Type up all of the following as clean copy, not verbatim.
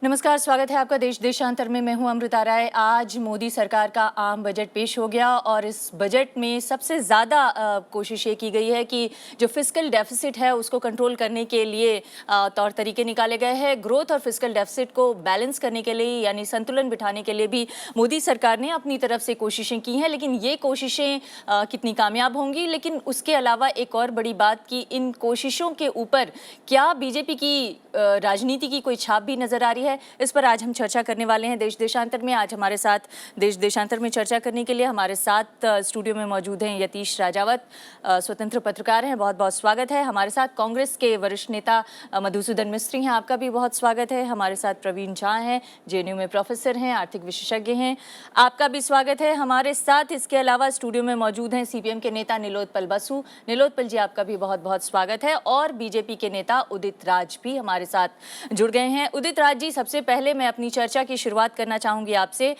नमस्कार, स्वागत है आपका देश देशांतर में। मैं हूं अमृता राय। आज मोदी सरकार का आम बजट पेश हो गया और इस बजट में सबसे ज़्यादा कोशिश ये की गई है कि जो फिस्कल डेफिसिट है उसको कंट्रोल करने के लिए तौर तरीके निकाले गए हैं। ग्रोथ और फिस्कल डेफिसिट को बैलेंस करने के लिए यानी संतुलन बिठाने के लिए भी मोदी सरकार ने अपनी तरफ से कोशिशें की हैं, लेकिन ये कोशिशें कितनी कामयाब होंगी। लेकिन उसके अलावा एक और बड़ी बात कि इन कोशिशों के ऊपर क्या बीजेपी की राजनीति की कोई छाप भी नजर आ रही है, इस पर आज हम चर्चा करने वाले हैं देश देशांतर में। आज हमारे साथ देश देशांतर में चर्चा करने के लिए हमारे साथ स्टूडियो में मौजूद हैं यतीश राजावत, स्वतंत्र पत्रकार हैं, बहुत बहुत स्वागत है। हमारे साथ कांग्रेस के वरिष्ठ नेता मधुसूदन मिस्त्री हैं, आपका भी बहुत स्वागत है। हमारे साथ प्रवीण झा हैं, जेएनयू में प्रोफेसर हैं, आर्थिक विशेषज्ञ हैं, आपका भी स्वागत है। हमारे साथ इसके अलावा स्टूडियो में मौजूद हैं सीपीएम के नेता नीलोत्पल बसु। नीलोत्पल जी, आपका भी बहुत बहुत स्वागत है। और बीजेपी के नेता उदित राज भी हमारे साथ जुड़ गए हैं। उदित राज जी, सबसे पहले मैं अपनी चर्चा की शुरुआत करना चाहूंगी आपसे।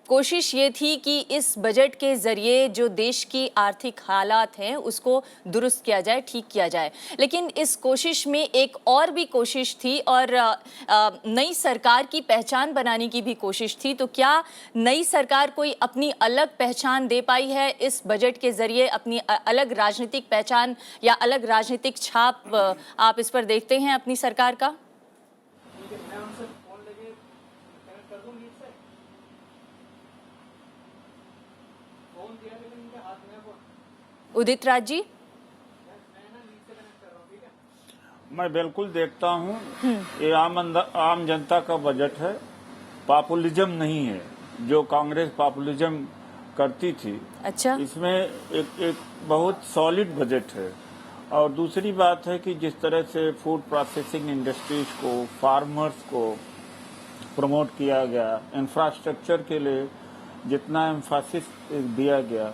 कोशिश ये थी कि इस बजट के जरिए जो देश की आर्थिक हालात हैं उसको दुरुस्त किया जाए, ठीक किया जाए, लेकिन इस कोशिश में एक और भी कोशिश थी और नई सरकार की पहचान बनाने की भी कोशिश थी। तो क्या नई सरकार कोई अपनी अलग पहचान दे पाई है इस बजट के जरिए, अपनी अलग राजनीतिक पहचान या अलग राजनीतिक छाप आप इस पर देखते हैं अपनी सरकार का? उदित राज जी, मैं बिल्कुल देखता हूँ। ये आम जनता का बजट है, पॉपुलिज्म नहीं है जो कांग्रेस पॉपुलिज्म करती थी। अच्छा, इसमें एक बहुत सॉलिड बजट है। और दूसरी बात है कि जिस तरह से फूड प्रोसेसिंग इंडस्ट्रीज को, फार्मर्स को प्रमोट किया गया, इंफ्रास्ट्रक्चर के लिए जितना एम्फासिस दिया गया,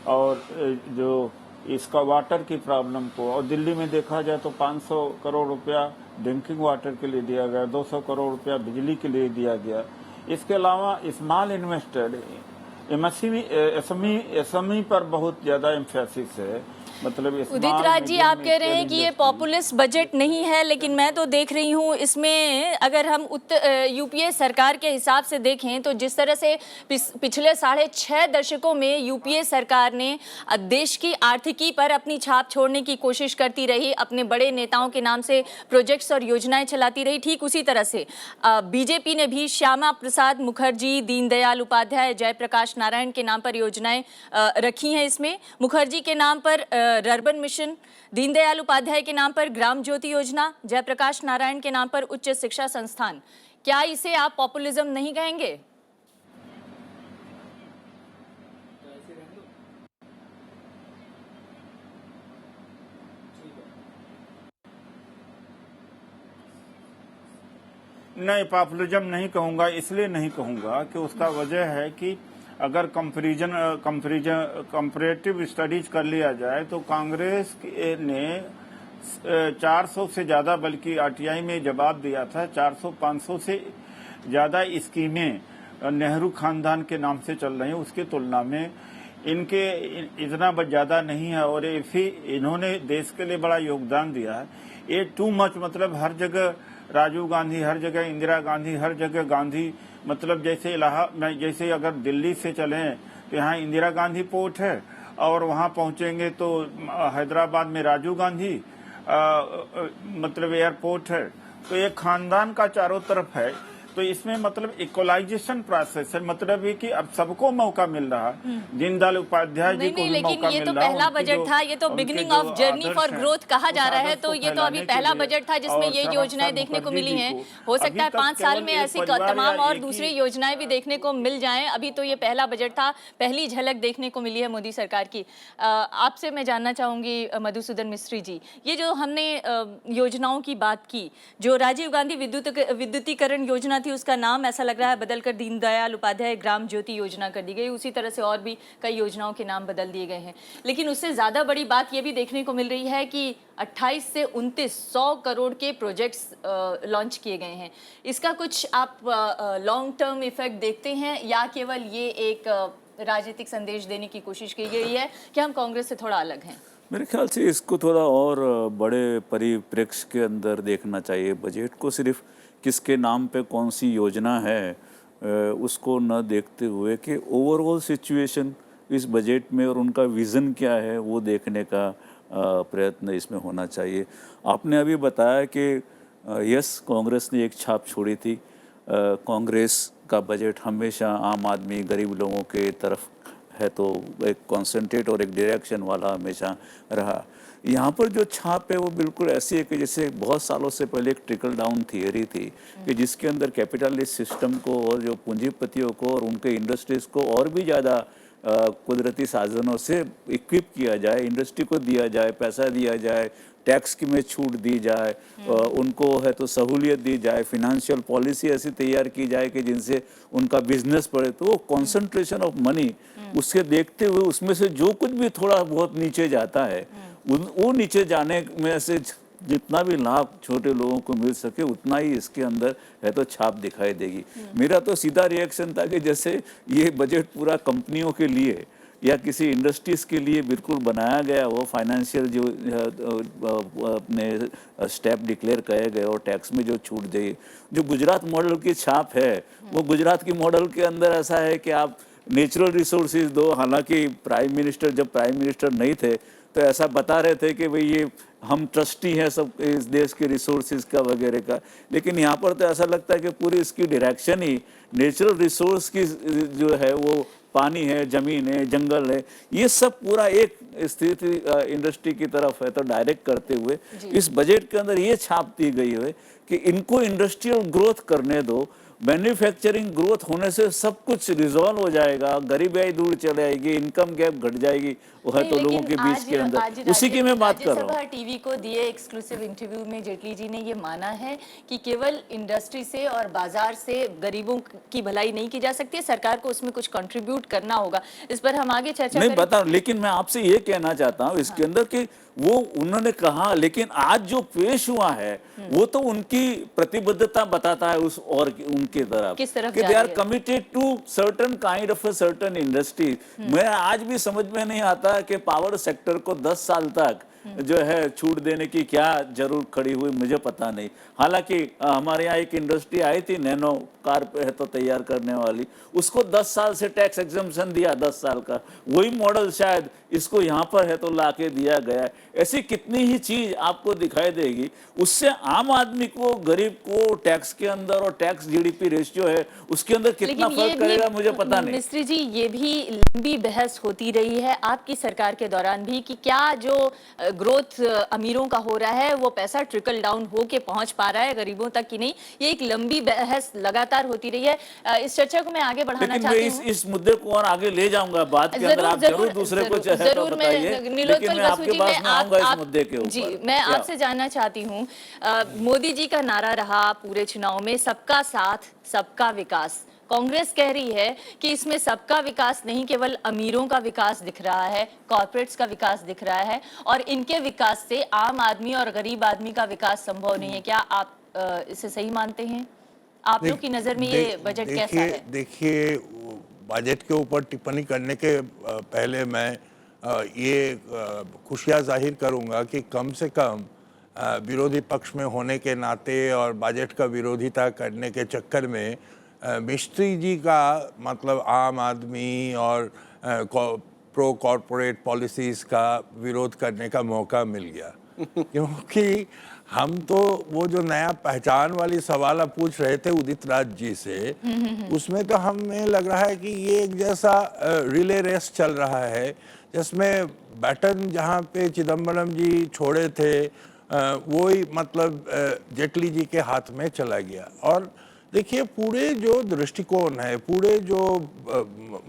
और जो इसका वाटर की प्रॉब्लम को, और दिल्ली में देखा जाए तो 500 करोड़ रुपया ड्रिंकिंग वाटर के लिए दिया गया, 200 करोड़ रुपया बिजली के लिए दिया गया। इसके अलावा स्मॉल इन्वेस्टर एसएमई पर बहुत ज्यादा एम्फेसिस है। मतलब उदित राज जी, आप कह रहे हैं कि ये पॉपुलिस्ट बजट नहीं है, लेकिन मैं तो देख रही हूँ इसमें अगर हम यूपीए सरकार के हिसाब से देखें तो जिस तरह से पिछले 6.5 दशकों में यूपीए सरकार ने देश की आर्थिकी पर अपनी छाप छोड़ने की कोशिश करती रही, अपने बड़े नेताओं के नाम से प्रोजेक्ट्स और योजनाएं चलाती रही, ठीक उसी तरह से बीजेपी ने भी श्यामा प्रसाद मुखर्जी, दीनदयाल उपाध्याय, जयप्रकाश नारायण के नाम पर योजनाएं रखी हैं। इसमें मुखर्जी के नाम पर अर्बन मिशन, दीनदयाल उपाध्याय के नाम पर ग्राम ज्योति योजना, जयप्रकाश नारायण के नाम पर उच्च शिक्षा संस्थान। क्या इसे आप पॉपुलिज्म नहीं कहेंगे? नहीं, पॉपुलिज्म नहीं कहूंगा। इसलिए नहीं कहूंगा कि उसका वजह है कि अगर कंपैरेटिव स्टडीज कर लिया जाए तो कांग्रेस ने 400 से ज्यादा, बल्कि आरटीआई में जवाब दिया था, 400-500 से ज्यादा स्कीमें नेहरू खानदान के नाम से चल रही हैं। उसकी तुलना में इनके इतना ज्यादा नहीं है। और इन्होंने देश के लिए बड़ा योगदान दिया है। ये टू मच, मतलब हर जगह राजीव गांधी, हर जगह इंदिरा गांधी, हर जगह गांधी। मतलब जैसे अगर दिल्ली से चलें तो यहाँ इंदिरा गांधी पोर्ट है, और वहाँ पहुंचेंगे तो हैदराबाद में राजीव गांधी मतलब एयरपोर्ट है। तो ये खानदान का चारों तरफ है। तो इसमें मतलब इक्वलाइजेशन प्रोसेस है, मतलब ये कि अब सबको मौका मिल रहा है। दीनदयाल उपाध्याय जी को भी मौका मिल रहा है। लेकिन ये तो पहला बजट था, ये तो beginning of journey for growth कहा जा रहा है। तो ये तो अभी पहला बजट था जिसमें ये योजनाएं देखने को मिली हैं। हो सकता है 5 साल में ऐसी तमाम और दूसरी योजनाएं भी देखने को मिल जाएं। अभी तो ये पहला बजट था, पहली झलक देखने को मिली है मोदी सरकार की। आपसे मैं जानना चाहूंगी मधुसूदन मिस्त्री जी, ये जो हमने योजनाओं की बात की, जो राजीव गांधी विद्युतीकरण योजना थी उसका नाम ऐसा लग रहा है बदलकर दीनदयाल उपाध्याय ग्राम ज्योति योजना कर दी गई। उसी तरह से और भी कई योजनाओं के नाम बदल दिए गए हैं। लेकिन उससे ज्यादा बड़ी बात यह भी देखने को मिल रही है कि 28 से 29 100 करोड़ के प्रोजेक्ट्स लॉन्च किए गए हैं। इसका कुछ आप लॉन्ग टर्म इफेक्ट देखते हैं या केवल ये एक राजनीतिक संदेश देने की कोशिश की गई है कि हम कांग्रेस से थोड़ा अलग हैं? मेरे ख्याल से इसको थोड़ा और बड़े परिप्रेक्ष्य के अंदर देखना चाहिए बजट को। सिर्फ किसके नाम पे कौन सी योजना है उसको न देखते हुए कि ओवरऑल सिचुएशन इस बजट में और उनका विज़न क्या है वो देखने का प्रयत्न इसमें होना चाहिए। आपने अभी बताया कि यस, कांग्रेस ने एक छाप छोड़ी थी। कांग्रेस का बजट हमेशा आम आदमी, गरीब लोगों के तरफ है, तो एक कॉन्सेंट्रेट और एक डायरेक्शन वाला हमेशा रहा। यहाँ पर जो छाप है वो बिल्कुल ऐसी है कि जैसे बहुत सालों से पहले एक ट्रिकल डाउन थियरी थी कि जिसके अंदर कैपिटलिस्ट सिस्टम को और जो पूंजीपतियों को और उनके इंडस्ट्रीज़ को और भी ज़्यादा कुदरती साधनों से इक्विप किया जाए, इंडस्ट्री को दिया जाए, पैसा दिया जाए, टैक्स की में छूट दी जाए, उनको है तो सहूलियत दी जाए, फिनेंशियल पॉलिसी ऐसी तैयार की जाए कि जिनसे उनका बिजनेस बढ़े। तो वो कॉन्सेंट्रेशन ऑफ मनी उसके देखते हुए उसमें से जो कुछ भी थोड़ा बहुत नीचे जाता है वो नीचे जाने में से जितना भी लाभ छोटे लोगों को मिल सके उतना ही इसके अंदर है तो छाप दिखाई देगी। मेरा तो सीधा रिएक्शन था कि जैसे ये बजट पूरा कंपनियों के लिए या किसी इंडस्ट्रीज के लिए बिल्कुल बनाया गया हो, फाइनेंशियल जो अपने स्टेप डिक्लेयर किए गए और टैक्स में जो छूट दी, जो गुजरात मॉडल की छाप है वो गुजरात की मॉडल के अंदर ऐसा है कि आप नेचुरल रिसोर्सेज दो। हालांकि प्राइम मिनिस्टर जब प्राइम मिनिस्टर नहीं थे तो ऐसा बता रहे थे कि भाई ये हम ट्रस्टी हैं सब इस देश के रिसोर्सेज का वगैरह का, लेकिन यहाँ पर तो ऐसा लगता है कि पूरी इसकी डायरेक्शन ही नेचुरल रिसोर्स की जो है वो पानी है, जमीन है, जंगल है, ये सब पूरा एक स्थिति इंडस्ट्री की तरफ है तो डायरेक्ट करते हुए इस बजट के अंदर ये छाप दी गई है कि इनको इंडस्ट्रियल ग्रोथ करने दो। मैन्युफैक्चरिंग ग्रोथ होने से सब कुछ रिजॉल्व हो जाएगा, गरीबी दूर चले आएगी, इनकम गैप घट जाएगी, वो है तो लोगों के बीच के अंदर, उसी की मैं बात कर रहा हूँ। टीवी को दिए एक्सक्लूसिव इंटरव्यू में जेटली जी ने ये माना है कि केवल इंडस्ट्री से और बाजार से गरीबों की भलाई नहीं की जा सकती है, सरकार को उसमें कुछ कंट्रीब्यूट करना होगा। इस पर हम आगे चर्चा नहीं करेंगे। बता, लेकिन मैं आपसे ये कहना चाहता हूँ इसके अंदर कि वो उन्होंने कहा, लेकिन आज जो पेश हुआ है वो तो उनकी प्रतिबद्धता बताता है उस और उनके तरफ किस तरफ कि जा दे आर रही है। Committed to certain kind of a certain industry. मैं आज भी समझ में नहीं आता कि पावर सेक्टर को 10 साल तक जो है छूट देने की क्या जरूरत खड़ी हुई, मुझे पता नहीं। हालांकि हमारे यहाँ एक इंडस्ट्री आई थी नैनो कार पे है तो तैयार करने वाली, उसको 10 साल से टैक्स एग्जम्पशन दिया, 10 साल का। वही मॉडल शायद इसको यहाँ पर है तो लाके दिया गया। ऐसी कितनी ही चीज आपको दिखाई देगी, उससे आम आदमी को, गरीब को टैक्स के अंदर और टैक्स जीडीपी रेशियो है उसके अंदर कितना फर्क करेगा मुझे पता नहीं। मिस्त्री जी, ये भी लंबी बहस होती रही है आपकी सरकार के दौरान भी कि क्या जो ग्रोथ अमीरों का हो रहा है वो पैसा ट्रिकल डाउन हो के पहुंच पा रहा है गरीबों तक कि नहीं। ये एक लंबी बहस लगातार होती रही है। इस चर्चा को मैं आगे बढ़ाना चाहती हूँ। इस मुद्दे को और आगे ले जाऊंगा बात के अंदर, आप जरूर दूसरे को चाहे तो बताइए, लेकिन मैं आपके पास में आऊंगा इस मुद्दे के ऊपर। जी, मैं आपसे जानना चाहती हूँ, मोदी जी का नारा रहा पूरे चुनाव में सबका साथ सबका विकास। कांग्रेस कह रही है कि इसमें सबका विकास नहीं, केवल अमीरों का विकास दिख रहा है, कॉर्पोरेट्स का विकास दिख रहा है और इनके विकास से आम आदमी और गरीब आदमी का विकास संभव नहीं है। क्या आप इसे सही मानते हैं? आप लोग की नजर में ये बजट कैसा है? देखिए, बजट के ऊपर टिप्पणी करने के पहले मैं ये खुशियाँ जाहिर करूँगा कि कम से कम विरोधी पक्ष में होने के नाते और बजट का विरोधिता करने के चक्कर में मिस्त्री जी का मतलब आम आदमी और प्रो कॉरपोरेट पॉलिसीज़ का विरोध करने का मौका मिल गया। क्योंकि हम तो वो जो नया पहचान वाली सवाल आप पूछ रहे थे उदित राज जी से, उसमें तो हमें लग रहा है कि ये एक जैसा रिले रेस चल रहा है जिसमें बैटन जहाँ पे चिदम्बरम जी छोड़े थे वो ही मतलब जेटली जी के हाथ में चला गया। और देखिए, पूरे जो दृष्टिकोण है, पूरे जो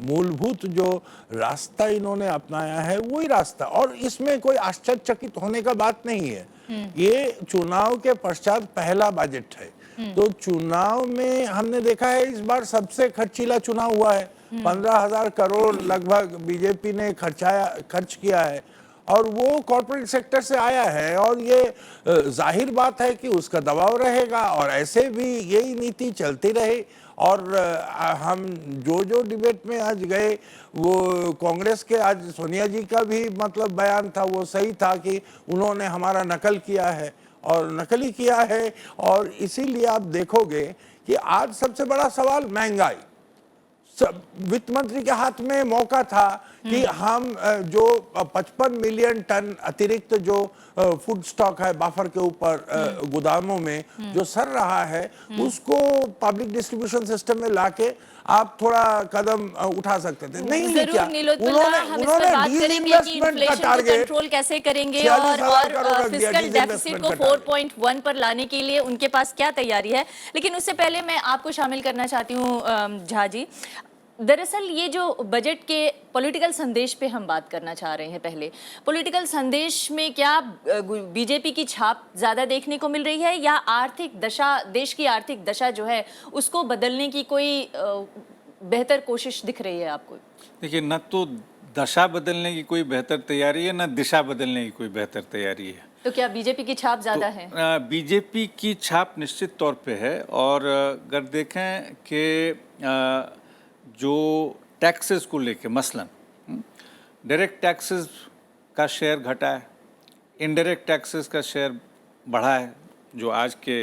मूलभूत जो रास्ता इन्होंने अपनाया है वही रास्ता, और इसमें कोई आश्चर्यचकित होने का बात नहीं है। ये चुनाव के पश्चात पहला बजट है, तो चुनाव में हमने देखा है इस बार सबसे खर्चीला चुनाव हुआ है। 15,000 करोड़ लगभग बीजेपी ने खर्च किया है और वो कॉर्पोरेट सेक्टर से आया है, और ये जाहिर बात है कि उसका दबाव रहेगा और ऐसे भी यही नीति चलती रहे। और हम जो डिबेट में आज गए वो कांग्रेस के, आज सोनिया जी का भी मतलब बयान था वो सही था कि उन्होंने हमारा नकल किया है और नकली किया है। और इसीलिए आप देखोगे कि आज सबसे बड़ा सवाल महंगाई। वित्त मंत्री के हाथ में मौका था कि हम जो 55 मिलियन टन अतिरिक्त जो फूड स्टॉक है बफर के ऊपर गोदामों में जो सर रहा है, उसको पब्लिक डिस्ट्रीब्यूशन सिस्टम में लाके आप थोड़ा कदम उठा सकते थे, नहीं लिया। उन्होंने डीइन्वेस्टमेंट का टारगेट कंट्रोल कैसे करेंगे और फिस्कल डेफिसिट को 4.1 पर लाने के लिए उनके पास क्या तैयारी है। लेकिन उससे पहले मैं आपको शामिल करना चाहती हूँ झा जी। दरअसल ये जो बजट के पॉलिटिकल संदेश पे हम बात करना चाह रहे हैं। पहले पॉलिटिकल संदेश में क्या बीजेपी की छाप ज़्यादा देखने को मिल रही है या आर्थिक दशा, देश की आर्थिक दशा जो है उसको बदलने की कोई बेहतर कोशिश दिख रही है आपको? देखिए, न तो दशा बदलने की कोई बेहतर तैयारी है, न दिशा बदलने की कोई बेहतर तैयारी है। तो क्या बीजेपी की छाप ज़्यादा है? बीजेपी की छाप निश्चित तौर पे है। और अगर देखें कि जो टैक्सेस को लेके मसलन डायरेक्ट टैक्सेस का शेयर घटा है, इनडायरेक्ट टैक्सेस का शेयर बढ़ा है जो आज के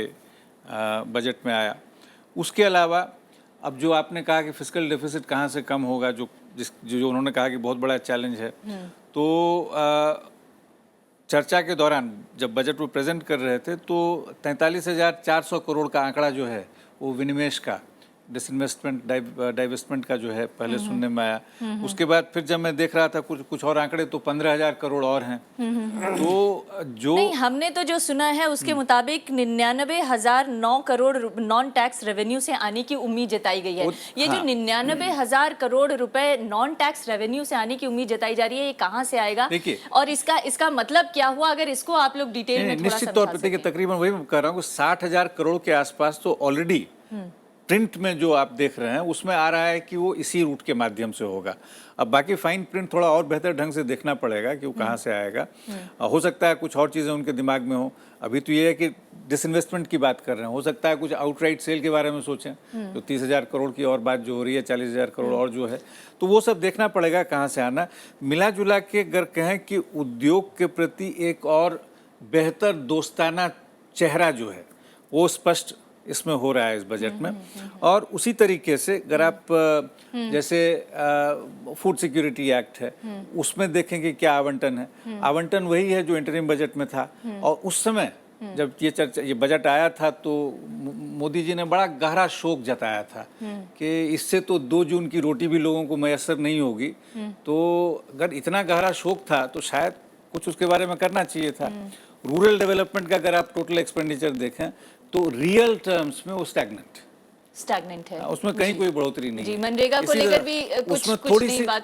बजट में आया। उसके अलावा अब जो आपने कहा कि फिस्कल डेफिसिट कहाँ से कम होगा, जो उन्होंने कहा कि बहुत बड़ा चैलेंज है, तो चर्चा के दौरान जब बजट को प्रेजेंट कर रहे थे तो 43,400 करोड़ का आंकड़ा जो है वो विनिवेश का, डिसइन्वेस्टमेंट, डाइवेस्टमेंट का जो है पहले सुनने में आया। उसके बाद फिर जब मैं देख रहा था कुछ और आंकड़े तो 15,000 करोड़ और हैं। तो जो नहीं, हमने तो जो सुना है उसके मुताबिक 99,009 करोड़ नॉन टैक्स रेवेन्यू से आने की उम्मीद जताई गई है। ये जो 99,000 करोड़ रुपए नॉन टैक्स रेवेन्यू से आने की उम्मीद जताई जा रही है, ये कहाँ से आएगा और इसका मतलब क्या हुआ? अगर इसको आप लोग डिटेल में निश्चित तौर पर देखिए, तकरीबन वही मैं कह रहा हूँ कि 60,000 करोड़ के आसपास तो ऑलरेडी प्रिंट में जो आप देख रहे हैं उसमें आ रहा है कि वो इसी रूट के माध्यम से होगा। अब बाकी फाइन प्रिंट थोड़ा और बेहतर ढंग से देखना पड़ेगा कि वो कहाँ से आएगा। हो सकता है कुछ और चीज़ें उनके दिमाग में हो। अभी तो ये है कि डिसइन्वेस्टमेंट की बात कर रहे हैं, हो सकता है कुछ आउटराइट सेल के बारे में सोचें, तो 30,000 करोड़ की और बात जो हो रही है, 40,000 करोड़ और जो है, तो वो सब देखना पड़ेगा कहाँ से आना। मिला जुला के अगर कहें कि उद्योग के प्रति एक और बेहतर दोस्ताना चेहरा जो है वो स्पष्ट इसमें हो रहा है इस बजट में। और उसी तरीके से अगर आप जैसे फूड सिक्योरिटी एक्ट है, उसमें देखेंगे क्या आवंटन है। आवंटन वही है जो इंटरिम बजट में था। और उस समय जब ये बजट आया था तो मोदी जी ने बड़ा गहरा शोक जताया था कि इससे तो 2 जून की रोटी भी लोगों को मैसर नहीं होगी। तो अगर इतना गहरा शोक था तो शायद कुछ उसके बारे में करना चाहिए था। रूरल डेवलपमेंट का अगर आप टोटल एक्सपेंडिचर देखें तो रियल टर्म्स में वो स्टैग्नेंट है, उसमें कहीं कोई बढ़ोतरी नहीं है। मनरेगा को लेकर भी उसमें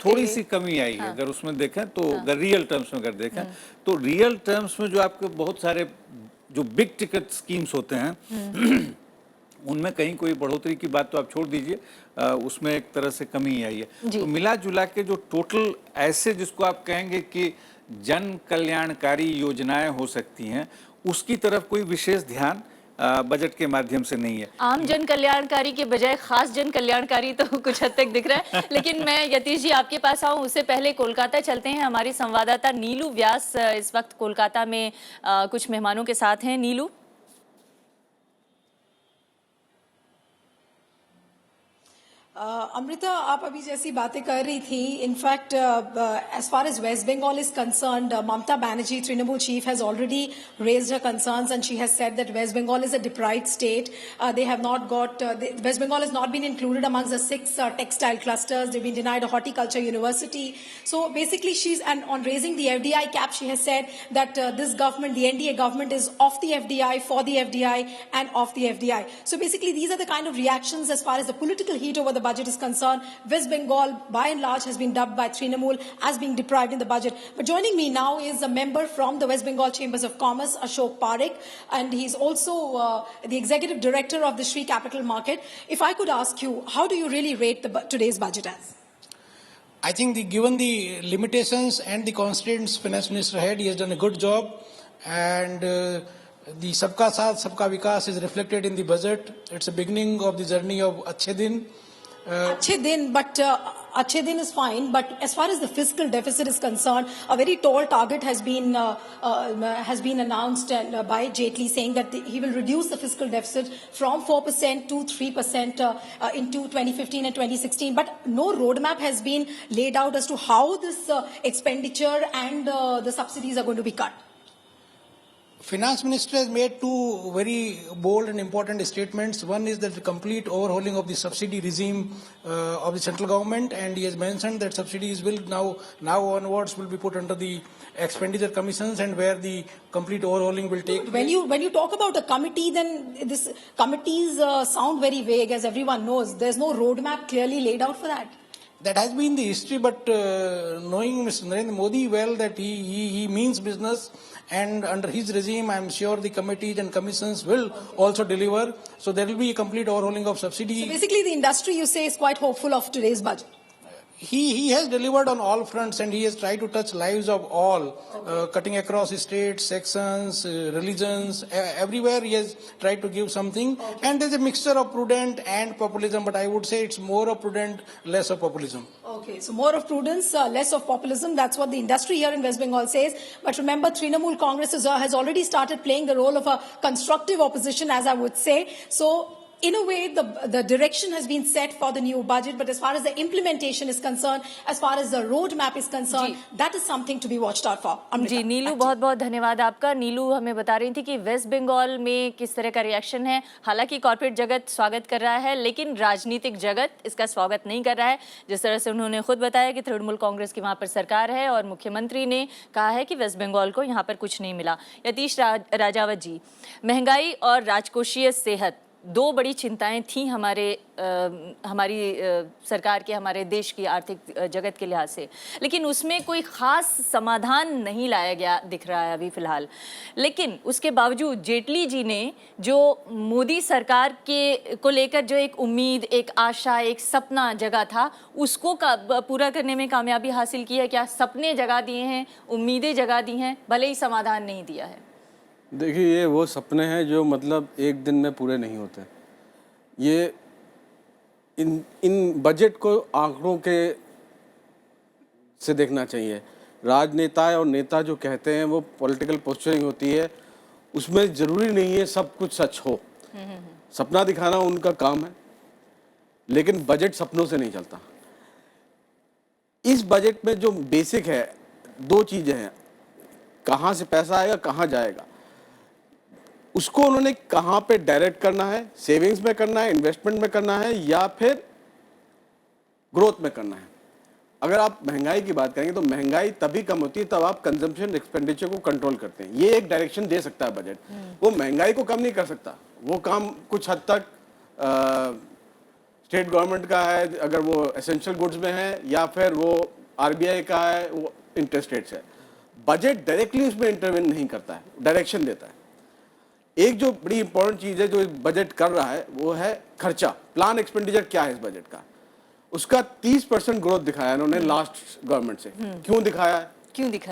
थोड़ी सी कमी आई है। अगर उसमें देखें तो अगर रियल टर्म्स में अगर देखें तो रियल टर्म्स में जो आपके बहुत सारे जो बिग टिकट स्कीम्स होते हैं उनमें कहीं कोई बढ़ोतरी की बात तो आप छोड़ दीजिए, उसमें एक तरह से कमी आई है। तो मिला जुला के जो टोटल ऐसे जिसको आप कहेंगे कि जन कल्याणकारी योजनाएं हो सकती हैं, उसकी तरफ कोई विशेष ध्यान बजट के माध्यम से नहीं है। आम जन कल्याणकारी के बजाय खास जन कल्याणकारी तो कुछ हद तक दिख रहा है। लेकिन मैं यतीश जी आपके पास आऊं उससे पहले कोलकाता चलते हैं। हमारी संवाददाता नीलू व्यास इस वक्त कोलकाता में कुछ मेहमानों के साथ हैं। नीलू, अमृता, आप अभी जैसी बातें कर रही थी, in fact as far as West Bengal is concerned, Mamata Banerjee, Trinamool chief, has already raised her concerns and she has said that West Bengal is a deprived state. They have not got, West Bengal has not been included amongst the 6 textile clusters. They've been denied a horticulture university. So basically and on raising the FDI cap, she has said that this government, the NDA government, is off the FDI, for the FDI and off the FDI. So basically these are the kind of reactions as far as the political heat over the budget is concerned. West Bengal, by and large, has been dubbed by Trinamool as being deprived in the budget. But joining me now is a member from the West Bengal Chambers of Commerce, Ashok Parekh, and he's also the executive director of the Shree Capital Market. If I could ask you, how do you really rate today's budget as? I think given the limitations and the constraints Finance Minister had, he has done a good job, and the Sabka Saath, Sabka Vikas is reflected in the budget. It's a beginning of the journey of Achhe Din. Achhe Din, but अच्छे दिन is fine, but as far as the fiscal deficit is concerned, a very tall target has been announced by Jaitley, saying that he will reduce the fiscal deficit from 4% to 3% into 2015 and 2016. But no roadmap has been laid out as to how this expenditure and the subsidies are going to be cut. Finance Minister has made two very bold and important statements. One is that the complete overhauling of the subsidy regime of the central government, and he has mentioned that subsidies will now onwards will be put under the expenditure commissions, and where the complete overhauling will take place. When you talk about a committee, then this committees sound very vague, as everyone knows. There's no roadmap clearly laid out for that. That has been the history, but knowing Mr. Narendra Modi well, that he means business, and under his regime, I'm sure the committees and commissions will also deliver. So there will be a complete overhauling of subsidy. So basically, the industry, you say, is quite hopeful of today's budget. He has delivered on all fronts, and he has tried to touch lives of all, cutting across states, sections, religions, everywhere he has tried to give something. And there's a mixture of prudent and populism, but I would say it's more of prudent, less of populism. Okay, so more of prudence, less of populism. That's what the industry here in West Bengal says. But remember, Trinamool Congress has already started playing the role of a constructive opposition, as I would say. So in a way, the direction has been set for the new budget, but as far as the implementation is concerned, as far as the roadmap is concerned, that is something to be watched out for. जी नीलू, बहुत बहुत धन्यवाद आपका। नीलू हमें बता रही थी कि waste Bengal में किस तरह का रिएक्शन है। हालांकि कॉर्पोरेट जगत स्वागत कर रहा है, लेकिन राजनीतिक जगत इसका स्वागत नहीं कर रहा है। जिस तरह से उन्होंने खुद बताया कि तृणमूल कांग्रेस की वहाँ पर सरकार है और मुख्यमंत्री ने कहा है कि वेस्ट बंगाल को यहाँ पर कुछ नहीं मिला। यतीश राजावत जी, महंगाई और राजकोषीय सेहत दो बड़ी चिंताएं थी हमारी सरकार के, हमारे देश की आर्थिक जगत के लिहाज से, लेकिन उसमें कोई ख़ास समाधान नहीं लाया गया दिख रहा है अभी फ़िलहाल। लेकिन उसके बावजूद जेटली जी ने जो मोदी सरकार को लेकर जो एक उम्मीद, एक आशा, एक सपना जगा था, उसको पूरा करने में कामयाबी हासिल की है। क्या सपने जगा दिए हैं, उम्मीदें जगा दी हैं, भले ही समाधान नहीं दिया है? देखिए, ये वो सपने हैं जो मतलब एक दिन में पूरे नहीं होते। ये इन बजट को आंकड़ों के से देखना चाहिए। राजनेता और नेता जो कहते हैं वो पॉलिटिकल पोस्चरिंग होती है, उसमें ज़रूरी नहीं है सब कुछ सच हो। सपना दिखाना उनका काम है, लेकिन बजट सपनों से नहीं चलता। इस बजट में जो बेसिक है, दो चीज़ें हैं, कहाँ से पैसा आएगा, कहाँ जाएगा। उसको उन्होंने कहाँ पे डायरेक्ट करना है, सेविंग्स में करना है, इन्वेस्टमेंट में करना है, या फिर ग्रोथ में करना है। अगर आप महंगाई की बात करेंगे तो महंगाई तभी कम होती है तब आप कंजम्पशन एक्सपेंडिचर को कंट्रोल करते हैं। ये एक डायरेक्शन दे सकता है बजट, वो महंगाई को कम नहीं कर सकता। वो काम कुछ हद तक स्टेट गवर्नमेंट का है, अगर वो एसेंशियल गुड्स में है, या फिर वो आरबीआई का है, वो इंटरेस्ट रेट्स है। बजट डायरेक्टली उसमें इंटरवेन नहीं करता है, डायरेक्शन देता है। एक जो बड़ी इंपॉर्टेंट चीज़ है जो बजट कर रहा है वो है खर्चा। प्लान एक्सपेंडिचर क्या है इस बजट का, उसका 30% ग्रोथ दिखाया इन्होंने लास्ट गवर्नमेंट से। क्यों दिखाया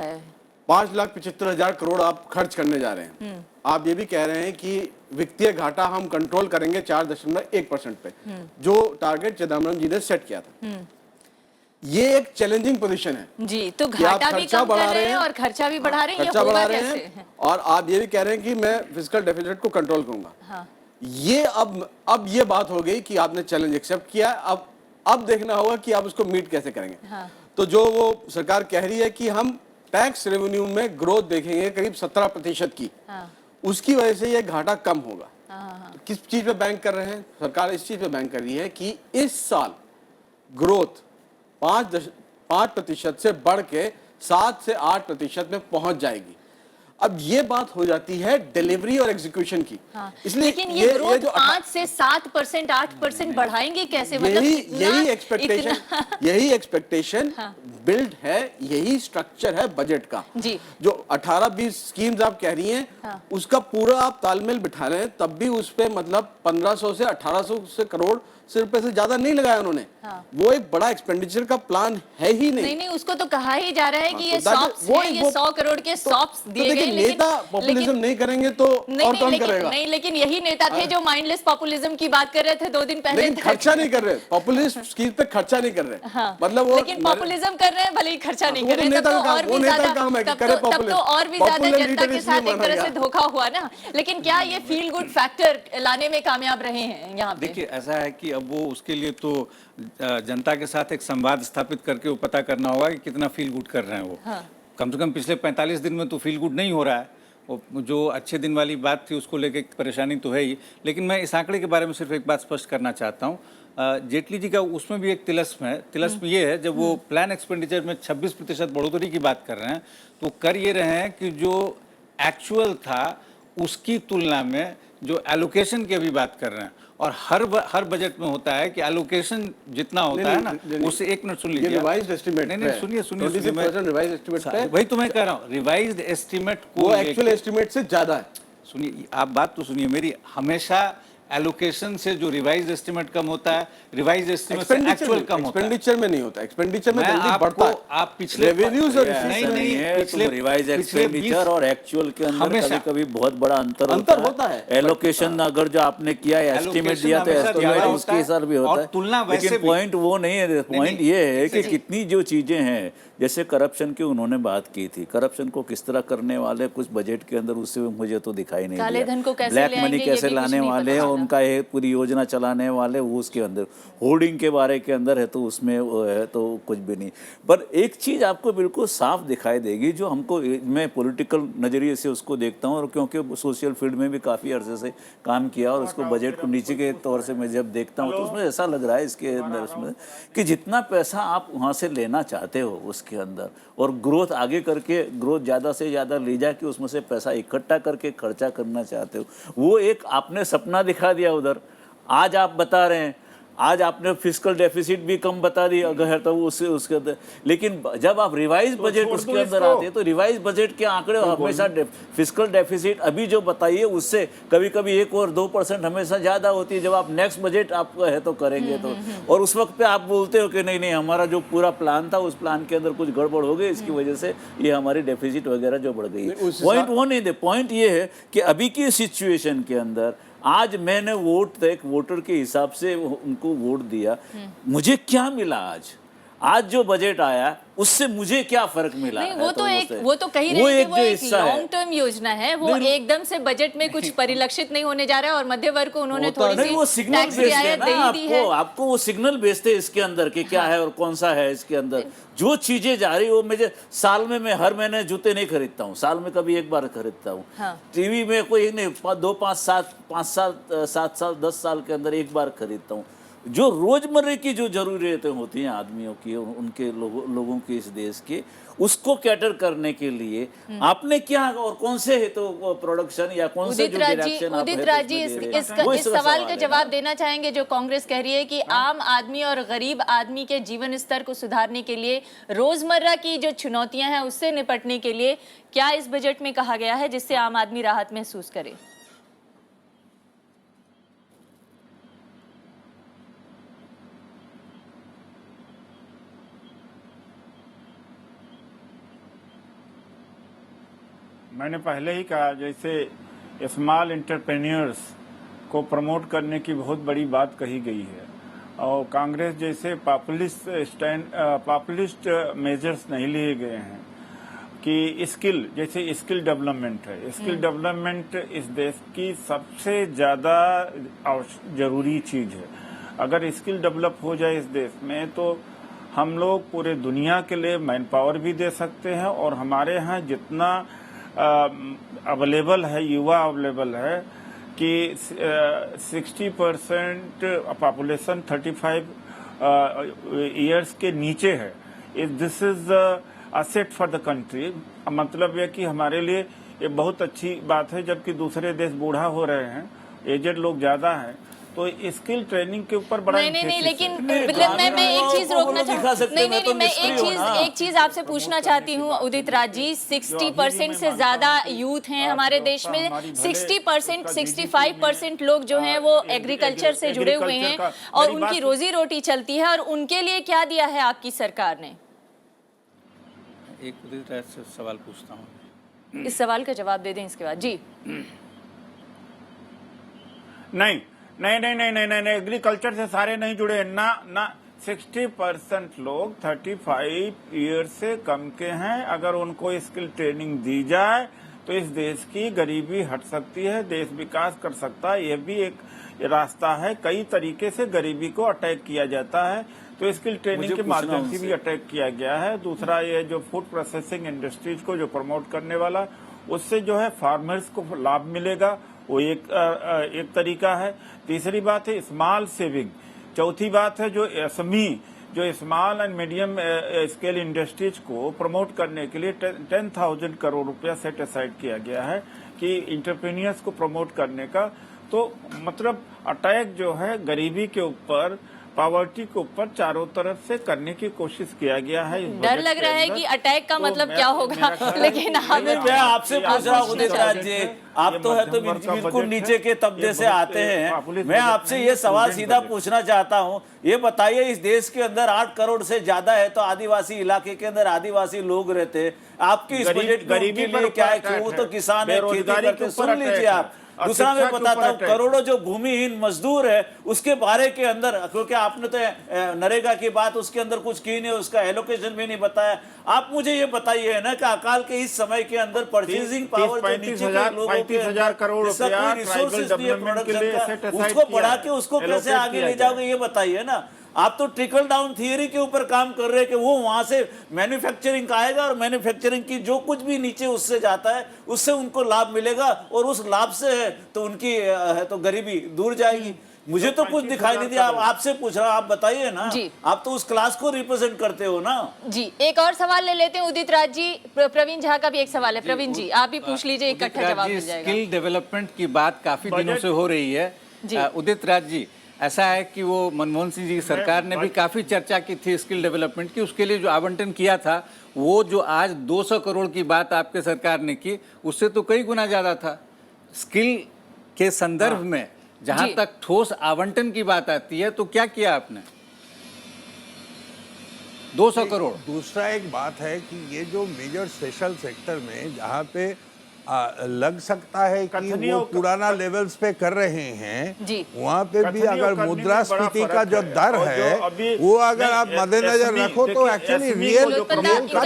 है? 5,75,000 करोड़ आप खर्च करने जा रहे हैं। आप ये भी कह रहे हैं कि वित्तीय घाटा हम कंट्रोल करेंगे 4.1% पे, जो टारगेट चिदम्बरम जी ने सेट किया था। ये एक चैलेंजिंग पोजीशन है जी। तो घाटा भी कम कर रहे हैं और खर्चा भी बढ़ा रहे हैं, खर्चा बढ़ा रहे हैं, और आप ये भी कह रहे हैं कि मैं फिस्कल डेफिसिट को कंट्रोल करूंगा। हाँ। ये अब ये बात हो गई कि आपने चैलेंज एक्सेप्ट किया, अब देखना होगा कि आप उसको मीट कैसे करेंगे। हाँ। तो जो वो सरकार कह रही है कि हम टैक्स रेवेन्यू में ग्रोथ देखेंगे करीब 17% की, उसकी वजह से ये घाटा कम होगा। तो किस चीज पे बैंक कर रहे हैं सरकार? इस चीज पे बैंक कर रही है कि इस साल ग्रोथ 5% से बढ़ के 7 से 8% में पहुंच जाएगी। अब ये बात हो जाती है डिलीवरी और एग्जीक्यूशन की। हाँ। इसलिए लेकिन ये ग्रोथ 5 से 7%, 8% बढ़ाएंगे कैसे? यही एक्सपेक्टेशन बिल्ड है, यही स्ट्रक्चर है बजट का जी। जो 18-20 स्कीम्स आप कह रही हैं, हाँ। उसका पूरा आप तालमेल बिठा रहे हैं, तब भी उस पे मतलब 1500 से 1800 से करोड़ रुपए से ज्यादा नहीं लगाया उन्होंने। हाँ। वो एक बड़ा एक्सपेंडिचर का प्लान है ही नहीं। नहीं, उसको तो कहा ही जा रहा है कि ये तो that is- सॉप्स वो है, एक- ये वो- 100 करोड़ के सॉप्स तो दिए गए, देखिए, नेता पॉपुलिज्म नहीं करेंगे तो और कौन करेगा? नहीं, लेकिन यही नेता थे जो माइंडलेस पॉपुलिज्म की बात कर रहे थे 2 दिन पहले लेकिन खर्चा नहीं कर रहे, पॉपुलिस्ट स्कीम पे खर्चा नहीं कर रहे। हाँ, मतलब वो लेकिन पॉपुलिज्म कर रहे हैं, भले ही खर्चा नहीं वो कर तो रहे, नेता तब तो का काम- और वो भी नेता का ज्यादा, काम है कि तब करे तो popular- और भी ज्यादा popular जनता leader के इसलिए साथ एक माना तरह गया। से धोखा हुआ ना। लेकिन क्या ये फील गुड फैक्टर लाने में कामयाब रहे हैं यहाँ पे? देखिए, ऐसा है कि अब वो उसके लिए तो जनता के साथ एक संवाद स्थापित करके वो पता करना होगा कि कितना फील गुड कर रहे हैं वो। हाँ। कम से कम पिछले 45 दिन में तो फील गुड नहीं हो रहा है। वो जो अच्छे दिन वाली बात थी उसको लेके परेशानी तो है ही, लेकिन मैं इस आंकड़े के बारे में सिर्फ एक बात स्पष्ट करना चाहता हूँ। जेटली जी का उसमें भी एक तिलस्म है। तिलस्म ये है, जब वो प्लान एक्सपेंडिचर में 26% बढ़ोतरी की बात कर रहे हैं, तो कर ये रहे हैं कि जो एक्चुअल था उसकी तुलना में जो एलोकेशन की अभी बात कर रहे हैं। और हर बजट में होता है कि एलोकेशन जितना होता है ना, उससे 1 मिनट सुन लीजिए। रिवाइज्ड एस्टिमेट नहीं, सुनिए 20% रिवाइज्ड एस्टिमेट पे, वही तो मैं कह रहा हूँ, रिवाइज्ड एस्टिमेट को वो एक्चुअल एस्टिमेट से ज्यादा है। सुनिए, आप बात तो सुनिए मेरी। हमेशा एलोकेशन से जो रिवाइज्ड एस्टिमेट कम होता है, रिवाइज्ड एस्टिमेट से एक्चुअल कम होता है। एक्सपेंडिचर में नहीं होता, एक्सपेंडिचर में मैं जल्दी आपको बढ़ता है। आप पिछले रेवेन्यूज और नहीं, ऐसा नहीं, है, पिछले- रिवाइज पिछले एक्सपेंडिचर 20 और एक्चुअल के अंदर हमेशा- कभी बहुत बड़ा अंतर होता है। एलोकेशन अगर जो आपने किया है, एस्टिमेट Allocation दिया तो हमेशा ज्यादा एस्टिमेट होता उसके है हिसाब भी होता और है, तुलना वैसे लेकिन भी। पॉइंट वो नहीं है। पॉइंट ये है कि कितनी जो चीजें हैं, जैसे करप्शन की उन्होंने बात की थी, करप्शन को किस तरह करने वाले कुछ बजट के अंदर, उससे मुझे तो दिखाई नहीं काले दिया। धन को कैसे ब्लैक ले मनी आएंगे, ये कैसे भी कुछ लाने नहीं वाले हैं, पता चला। उनका ये पूरी योजना चलाने वाले, वो उसके अंदर होर्डिंग के बारे के अंदर है, तो उसमें वो है तो कुछ भी नहीं। पर एक चीज़ आपको बिल्कुल साफ दिखाई देगी, जो हमको, मैं पॉलिटिकल नज़रिए से उसको देखता हूँ, और क्योंकि सोशल फील्ड में भी काफ़ी अर्से से काम किया, और उसको बजट को नीचे के तौर से मैं जब देखता हूँ तो उसमें ऐसा लग रहा है इसके अंदर उसमें कि जितना पैसा आप वहाँ से लेना चाहते हो उसके अंदर, और ग्रोथ आगे करके ग्रोथ ज़्यादा से ज़्यादा ले जाके उसमें से पैसा इकट्ठा करके खर्चा करना चाहते हो, वो एक आपने सपना दिखा दिया उधर। आज आप बता रहे हैं, आज आपने फिस्कल डेफिसिट भी कम बता दी अगर है तो उसके अंदर, लेकिन जब आप रिवाइज बजट उसके अंदर आते हैं तो रिवाइज बजट के आंकड़े हमेशा फिस्कल डेफिसिट अभी जो बताइए उससे कभी कभी 1 और 2% हमेशा ज़्यादा होती है। जब आप नेक्स्ट बजट आपका है तो करेंगे तो, और उस वक्त पे आप बोलते हो कि नहीं नहीं हमारा जो पूरा प्लान था उस प्लान के अंदर कुछ गड़बड़ हो गई, इसकी वजह से ये हमारी डेफिसिट वगैरह जो बढ़ गई। पॉइंट वो नहीं दे, पॉइंट ये है कि अभी की सिचुएशन के अंदर आज मैंने वोट एक वोटर के हिसाब से उनको वोट दिया, मुझे क्या मिला? आज जो बजट आया उससे मुझे क्या फर्क मिला? नहीं, है वो तो कही रहे हैं कि वो एक हिस्सा है। लॉन्ग टर्म योजना है, वो एकदम से बजट में कुछ परिलक्षित नहीं होने जा रहा है, और मध्य वर्ग को उन्होंने थोड़ी नहीं, वो सी सिग्नल टैक्स भेजते हैं रियायत ना दे ही दी है। आपको वो सिग्नल भेजते हैं इसके अंदर कि क्या है और कौन सा है इसके अंदर। जो चीजें जा रही वो मुझे साल में मैं हर महीने जूते नहीं खरीदता हूँ, साल में कभी एक बार खरीदता हूँ। हाँ। टीवी में कोई नहीं, 2 5 7 साल 10 साल के अंदर एक बार खरीदता हूँ। जो रोजमर्रे की जो जरूरतें होती हैं आदमियों की, उनके लोगों की, इस देश के, उसको कैटर करने के लिए आपने क्या और कौन से है तो प्रोडक्शन या कौन से जो डायरेक्शन आप उदित राज जी इस सवाल का जवाब देना चाहेंगे जो कांग्रेस कह रही है कि आम आदमी और गरीब आदमी के जीवन स्तर को सुधारने के लिए, रोजमर्रा की जो चुनौतियां हैं उससे निपटने के लिए क्या इस बजट में कहा गया है जिससे आम आदमी राहत महसूस करे? मैंने पहले ही कहा, जैसे स्मॉल एंटरप्रेन्योर्स को प्रमोट करने की बहुत बड़ी बात कही गई है, और कांग्रेस जैसे पॉपुलिस्ट मेजर्स नहीं लिए गए हैं कि स्किल, जैसे स्किल डेवलपमेंट है। स्किल डेवलपमेंट इस देश की सबसे ज्यादा जरूरी चीज है। अगर स्किल डेवलप हो जाए इस देश में तो हम लोग पूरे दुनिया के लिए मैन पावर भी दे सकते हैं, और हमारे यहाँ जितना अवेलेबल है, युवा अवेलेबल है कि 60% पॉपुलेशन 35 ईयर्स के नीचे है। This is asset for the country. मतलब यह कि हमारे लिए ये बहुत अच्छी बात है, जबकि दूसरे देश बूढ़ा हो रहे हैं, एजेड लोग ज्यादा हैं, तो स्किल ट्रेनिंग के ऊपर बड़ा नहीं, emphasis लेकिन है। मैं एक चीज रोकना दिखा सकते हैं, मैं तो मैं निष्क्रिय हूं ना। एक चीज आपसे पूछना चाहती हूँ उदित राज जी, 60% से ज्यादा यूथ हैं हमारे देश में, 60% 65% लोग जो हैं वो एग्रीकल्चर से जुड़े हुए हैं और उनकी रोजी रोटी चलती है, और उनके लिए क्या दिया है आपकी सरकार ने? एक उदित राज से सवाल पूछता हूँ। इस सवाल का जवाब दे दें इसके बाद जी। नहीं, एग्रीकल्चर से सारे नहीं जुड़े ना 60% लोग 35 ईयर से कम के हैं। अगर उनको स्किल ट्रेनिंग दी जाए तो इस देश की गरीबी हट सकती है, देश विकास कर सकता है। यह भी एक रास्ता है। कई तरीके से गरीबी को अटैक किया जाता है, तो स्किल ट्रेनिंग के माध्यम से भी अटैक किया गया है। दूसरा, ये जो फूड प्रोसेसिंग इंडस्ट्रीज को जो प्रमोट करने वाला, उससे जो है फार्मर्स को लाभ मिलेगा, वो एक तरीका है। तीसरी बात है स्मॉल सेविंग। चौथी बात है जो एसएमई, जो small and medium scale industries को प्रमोट करने के लिए 10,000 करोड़ रुपया सेट असाइड किया गया है कि इंटरप्रेन्योर्स को प्रमोट करने का। तो मतलब अटैक जो है गरीबी के ऊपर, पॉवर्टी के ऊपर चारों तरफ से करने की कोशिश किया गया है। डर लग रहा है कि अटैक का मतलब क्या होगा, लेकिन मैं आपसे पूछ रहा हूँ उदित राज जी, आप तो है तो बिल्कुल नीचे के तबके से आते हैं। मैं आपसे ये सवाल सीधा पूछना चाहता हूँ, ये बताइए इस देश के अंदर 8 करोड़ से ज्यादा है तो आदिवासी इलाके के अंदर आदिवासी लोग रहते हैं। आपकी इस बजट गरीबी पर क्या है कि वो तो किसान है, खेती करते, सुन लीजिए आप। दूसरा मैं बताता हूँ, करोड़ों जो भूमिहीन मजदूर है उसके बारे के अंदर, क्योंकि आपने तो नरेगा की बात उसके अंदर कुछ की नहीं, उसका एलोकेशन भी नहीं बताया। आप मुझे ये बताइए ना कि अकाल के इस समय के अंदर परचेजिंग पावर जो नीचे के लोगों के 35,000 करोड़ रुपया रिसोर्सेज दिए प्रोडक्शन का, उसको बढ़ा के उसको कैसे आगे ले जाओगे, ये बताइए ना। आप तो ट्रिकल डाउन थियरी के ऊपर काम कर रहे हैं कि वो वहां से मैन्युफैक्चरिंग का आएगा और मैन्युफैक्चरिंग की जो कुछ भी नीचे उससे जाता है उससे उनको लाभ मिलेगा, और उस लाभ से है तो उनकी है तो गरीबी दूर जाएगी। मुझे तो कुछ दिखाई नहीं दिया। आपसे पूछ रहा हूं, आप बताइए ना, आप तो उस क्लास को रिप्रेजेंट करते हो ना जी। एक और सवाल ले लेते हैं उदित राज जी, प्रवीण झा का भी एक सवाल है। प्रवीण जी आप भी पूछ लीजिए, इकट्ठा जवाब मिल जाएगा। स्किल डेवलपमेंट की बात काफी दिनों से हो रही है उदित राज जी। ऐसा है कि वो मनमोहन सिंह जी की सरकार ने भी काफी चर्चा की थी स्किल डेवलपमेंट की, उसके लिए जो आवंटन किया था, वो जो आज 200 करोड़ की बात आपके सरकार ने की, उससे तो कई गुना ज्यादा था। स्किल के संदर्भ में जहां तक ठोस आवंटन की बात आती है तो क्या किया आपने? 200 करोड़। दूसरा एक बात है कि ये जो मेजर स्पेशल सेक्टर में जहाँ पे लग सकता है कि वो पुराना लेवल्स पे कर रहे हैं, वहाँ पे भी अगर मुद्रास्फीति का जो दर है वो अगर आप मद्देनजर रखो तो एक्चुअली रियल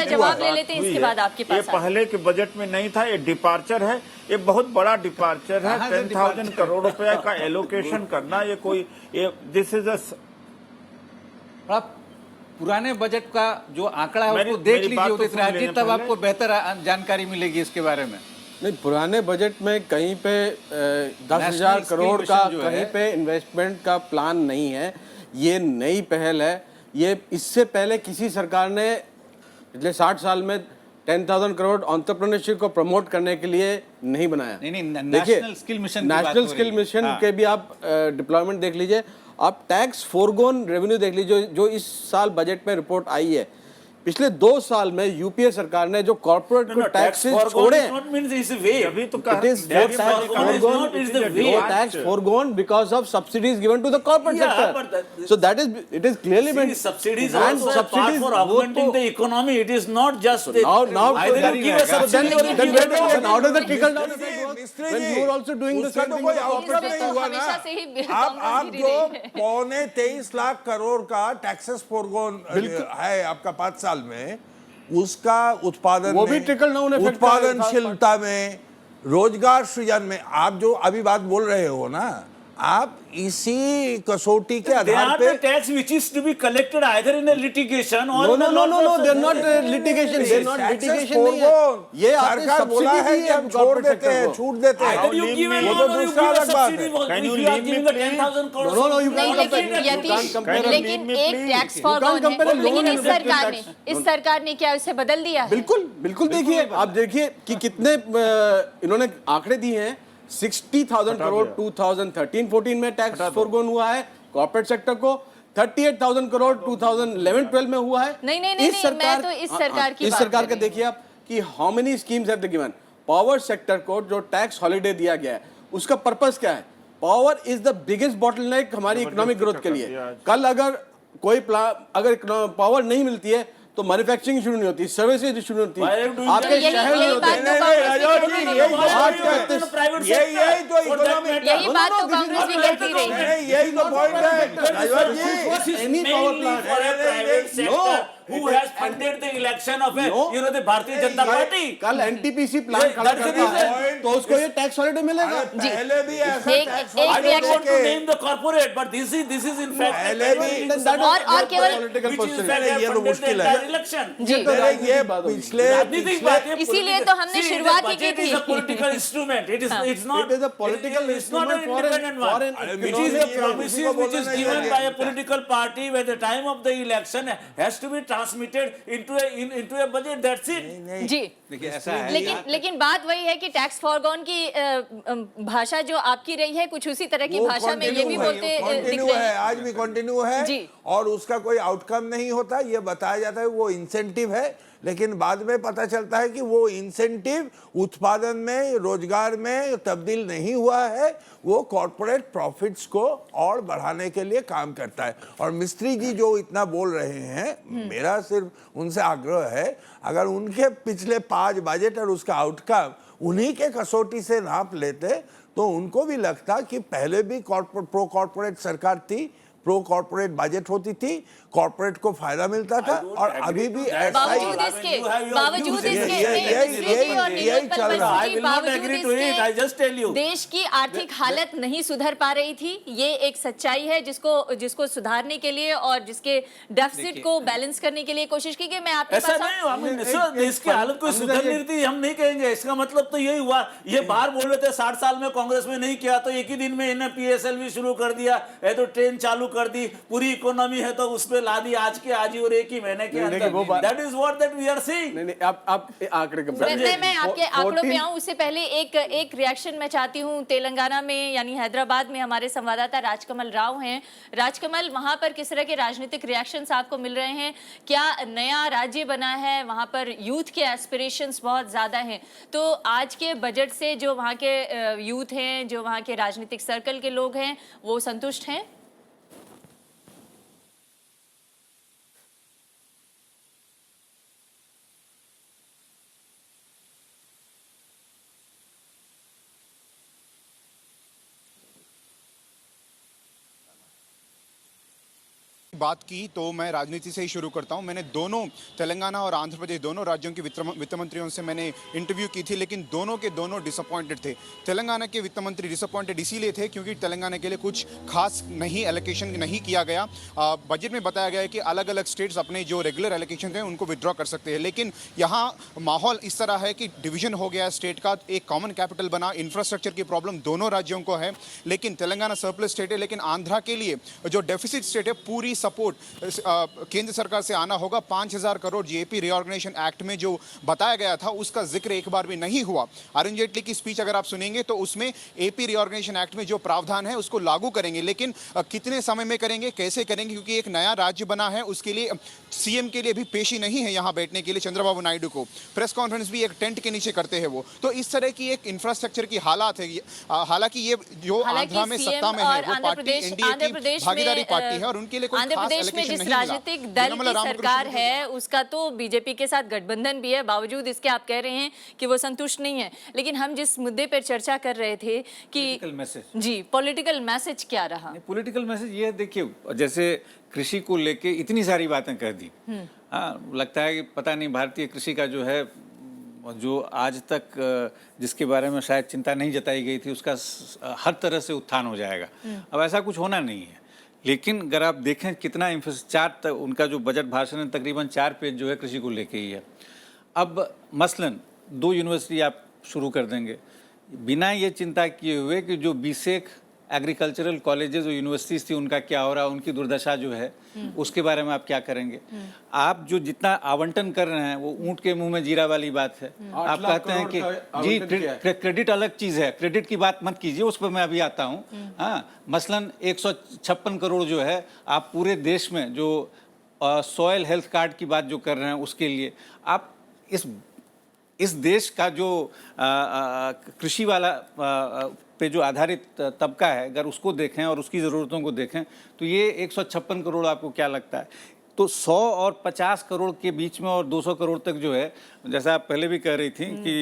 जवाब ले लेते हैं इसके बाद आपके पास। ये पहले के बजट में नहीं था, ये डिपार्चर है, ये बहुत बड़ा डिपार्चर है। 10,000 करोड़ रुपया का एलोकेशन करना, ये कोई दिस इज अ पुराने बजट का जो आंकड़ा है उसको देख लीजिए उदित राज जी, तब आपको बेहतर जानकारी मिलेगी इसके बारे में। नहीं, पुराने बजट में कहीं पे 10,000 करोड़ का कहीं पे इन्वेस्टमेंट का प्लान नहीं है। ये नई पहल है। ये इससे पहले किसी सरकार ने पिछले 60 साल में 10,000 करोड़ एंटरप्रेन्योरशिप को प्रमोट करने के लिए नहीं बनाया। नहीं, national skill mission, national skill mission के भी आप डिप्लॉयमेंट देख लीजिए। आप टैक्स फोरगोन रेवेन्यू देख लीजिए जो इस साल बजट में रिपोर्ट आई है। पिछले 2 साल में यूपीए सरकार ने जो कॉर्पोरेट को टैक्सेस छोड़े, अभी तो tax foregone because of subsidies given to the corporate sector, so that is it clearly meant subsidies for augmenting the economy. It is not just now either you give a subsidy or you give a then how does the trickle down when you are also doing the same thing? कोई output नहीं हुआ ना। आप जो 23 लाख करोड़ का taxes फोरगोन है आपका 5 साल में, उसका उत्पादन वो भी ट्रिकल डाउन इफेक्ट, उत्पादनशीलता में, रोजगार सृजन में आप जो अभी बात बोल रहे हो ना, आप इसी कसौटी के आधार पे tax which is to be collected either in a litigation or no they're not litigation, they're not litigation नहीं है। ये सरकार बोला है कि हम छोड़ देते हैं, छूट देते हैं। either you give a loan or you give a subsidy. If you are giving a 10,000 crore, no you can't लेकिन एक टैक्स फॉरगॉन है, लेकिन इस सरकार ने क्या उसे बदल दिया है? बिल्कुल देखिए, आप देखिए कि कितने इन्होंने आंकड़े दिए हैं। 60,000 करोड़ 2013-14 में टैक्स फोरगोन हुआ है कॉर्पोरेट सेक्टर को, 38,000 करोड़ 2011-12 में हुआ है। नहीं, मैं तो इस सरकार की इस बात सरकार कर का रही हूँ। देखिए आप कि how many schemes have they given. Power sector को जो टैक्स हॉलिडे दिया गया है उसका पर्पस क्या है? Power is the biggest bottleneck हमारी इकोनॉमिक ग्रोथ के लिए। कल अगर कोई अगर पावर नहीं मिलती है तो मैन्युफैक्चरिंग शुरू नहीं होती, सर्विसेज शुरू नहीं होती, आपके शहर नहीं होते। यही तो इकोनॉमिक, यही बात तो कांग्रेस भी कहती रही है। यही तो पॉइंट है Rajvar ji. Any power plant who has funded the election of the Bharatiya Janata Party? कल एनटीपीसी प्लांट खड़ा करता है तो उसको ये टैक्स हॉलिडे मिलेगा। पहले भी ऐसा एक- टैक्स एक I don't want to reaction- name the corporate, but this is in fact पहले भी और केवल पॉलिटिकल which is fact ये तो funded the मुश्किल है। entire election. जी ये पिछले राजनीतिक बात है, इसीलिए political- तो हमने See, शुरुआत ही the budget की is a थी। political instrument. It's not. It is a political It's not an instrument for an- independent one. for an It is a economic- promises किसी को which is बोलना नहीं given है। by a political party when the time of the election has to be transmitted into a budget. That's it. जी देखिए ऐसा है, लेकिन बात वही है कि टैक्स फॉरगॉन की भाषा जो आपकी रही है कुछ उसी तरह की वो भाषा में ये भी continue बोलते है, दिख continue रहे है, हैं। आज भी कंटिन्यू है जी। और उसका कोई आउटकम नहीं होता। ये बताया जाता है वो इंसेंटिव है, लेकिन बाद में पता चलता है कि वो इंसेंटिव उत्पादन में, रोजगार में तब्दील नहीं हुआ है, वो कॉर्पोरेट प्रॉफिट्स को और बढ़ाने के लिए काम करता है। और मिस्त्री जी जो इतना बोल रहे हैं, मेरा सिर्फ उनसे आग्रह है, अगर उनके पिछले 5 बजट और उसका आउटकम उन्हीं के कसौटी से नाप लेते तो उनको भी लगता कि पहले भी प्रो कॉर्पोरेट सरकार थी, प्रो कॉर्पोरेट बजट होती थी, कॉर्पोरेट को फायदा मिलता था और अभी भी ऐसा ही बावजूद इसके You have your बावजूद views. इसके यही- मिस्त्री जी और यही नीलोत्पल चल रहा है। बंसी I will not बावजूद agree to it. I just tell you. इसके देश की आर्थिक हालत नहीं सुधर पा रही थी। ये एक सच्चाई है जिसको सुधारने के लिए और जिसके डेफिसिट को बैलेंस करने के लिए कोशिश की गई। मैं आपके ऐसा पास नहीं, हमें सर देश की हालत कोई सुधर नहीं रही, हम नहीं कहेंगे। इसका मतलब तो यही हुआ, ये बाहर बोल रहे थे 60 साल में कांग्रेस में नहीं किया तो एक ही दिन में इन्हें पीएसएल भी शुरू कर दिया है, तो ट्रेन चालू कर दी, पूरी इकोनॉमी है तो उस पे ला दी आज के आज ही और एक ही महीने के नहीं, वो अंदर। बात- that is what that we are seeing. नहीं आप आंकड़े कम मैं आपके आंकड़ों पे 14 आऊं उससे पहले एक रिएक्शन मैं चाहती हूं। तेलंगाना में यानी हैदराबाद में हमारे संवाददाता राजकमल राव हैं। राजकमल, वहां पर किस तरह के राजनीतिक रिएक्शंस आपको मिल रहे हैं? क्या नया राज्य बना है, वहां पर यूथ के एस्पिरेशंस बहुत ज्यादा हैं, तो आज के बजट से जो वहां के यूथ हैं, जो वहां के राजनीतिक सर्कल के लोग हैं, वो संतुष्ट हैं? बात की तो मैं राजनीति से ही शुरू करता हूं। मैंने दोनों तेलंगाना और आंध्र प्रदेश दोनों राज्यों के वित्त मंत्रियों से मैंने इंटरव्यू की थी, लेकिन दोनों के दोनों डिसअपॉइंटेड थे। तेलंगाना के वित्त मंत्री डिसअपॉइंटेड इसीलिए थे क्योंकि तेलंगाना के लिए कुछ खास नहीं एलोकेशन नहीं किया गया। बजट में बताया गया है कि अलग अलग स्टेट्स अपने जो रेगुलर एलोकेशन थे उनको विड्रॉ कर सकते हैं, लेकिन यहाँ माहौल इस तरह है कि डिवीजन हो गया स्टेट का, एक कॉमन कैपिटल बना, इंफ्रास्ट्रक्चर की प्रॉब्लम दोनों राज्यों को है। लेकिन तेलंगाना सरप्लस स्टेट है, लेकिन आंध्रा के लिए जो डेफिसिट स्टेट है पूरी सपोर्ट केंद्र सरकार से आना होगा। 5,000 करोड़ जेपी रीऑर्गेनाइजेशन एक्ट में जो बताया गया था उसका जिक्र एक बार भी नहीं हुआ। अरुण जेटली की स्पीच अगर आप सुनेंगे तो उसमें एपी रीऑर्गेनाइजेशन एक्ट में जो प्रावधान है उसको लागू करेंगे, लेकिन कितने समय में करेंगे, कैसे करेंगे, क्योंकि एक नया राज्य बना है, उसके लिए सीएम के लिए भी पेशी नहीं है यहाँ बैठने के लिए चंद्रबाबू नायडू को। प्रेस कॉन्फ्रेंस भी एक टेंट के नीचे करते हैं वो। तो इस तरह की एक इंफ्रास्ट्रक्चर की हालात है। हालांकि ये जो आंध्रा में सत्ता में है वो पार्टी एनडीए की भागीदारी पार्टी है और उनके लिए कोई आंध्र खास प्रदेश में एलोकेशन जिस नहीं मिला। राजनीतिक दल की सरकार है उसका तो बीजेपी के साथ गठबंधन भी है, बावजूद इसके आप कह रहे हैं कि वो संतुष्ट नहीं है। लेकिन हम जिस मुद्दे पर चर्चा कर रहे थे कि पॉलिटिकल मैसेज, जी पॉलिटिकल मैसेज क्या रहा? पॉलिटिकल मैसेज ये देखिए, जैसे कृषि को लेके इतनी सारी बातें कह दी। हाँ, लगता है कि पता नहीं भारतीय कृषि का जो है, जो आज तक जिसके बारे में शायद चिंता नहीं जताई गई थी, उसका हर तरह से उत्थान हो जाएगा। अब ऐसा कुछ होना नहीं है। लेकिन अगर आप देखें कितना उनका जो बजट भाषण है तकरीबन 4 पेज जो है कृषि को लेके ही है। अब मसलन 2 यूनिवर्सिटी आप शुरू कर देंगे बिना ये चिंता किए हुए कि जो बीसेक एग्रीकल्चरल कॉलेजेस और यूनिवर्सिटीज थी उनका क्या हो रहा है, उनकी दुर्दशा जो है उसके बारे में आप क्या करेंगे? आप जो जितना आवंटन कर रहे हैं वो ऊंट के मुंह में जीरा वाली बात है। आप कहते हैं कि जी क्रेडिट अलग चीज है, क्रेडिट की बात मत कीजिए, उस पर मैं अभी आता हूँ। हाँ, मसलन 156 करोड़ जो है आप पूरे देश में जो सॉयल हेल्थ कार्ड की बात जो कर रहे हैं उसके लिए आप इस देश का जो कृषि वाला पे जो आधारित तबका है, अगर उसको देखें और उसकी ज़रूरतों को देखें तो ये 156 करोड़ आपको क्या लगता है? तो 100 और 50 करोड़ के बीच में और 200 करोड़ तक जो है, जैसा आप पहले भी कह रही थी कि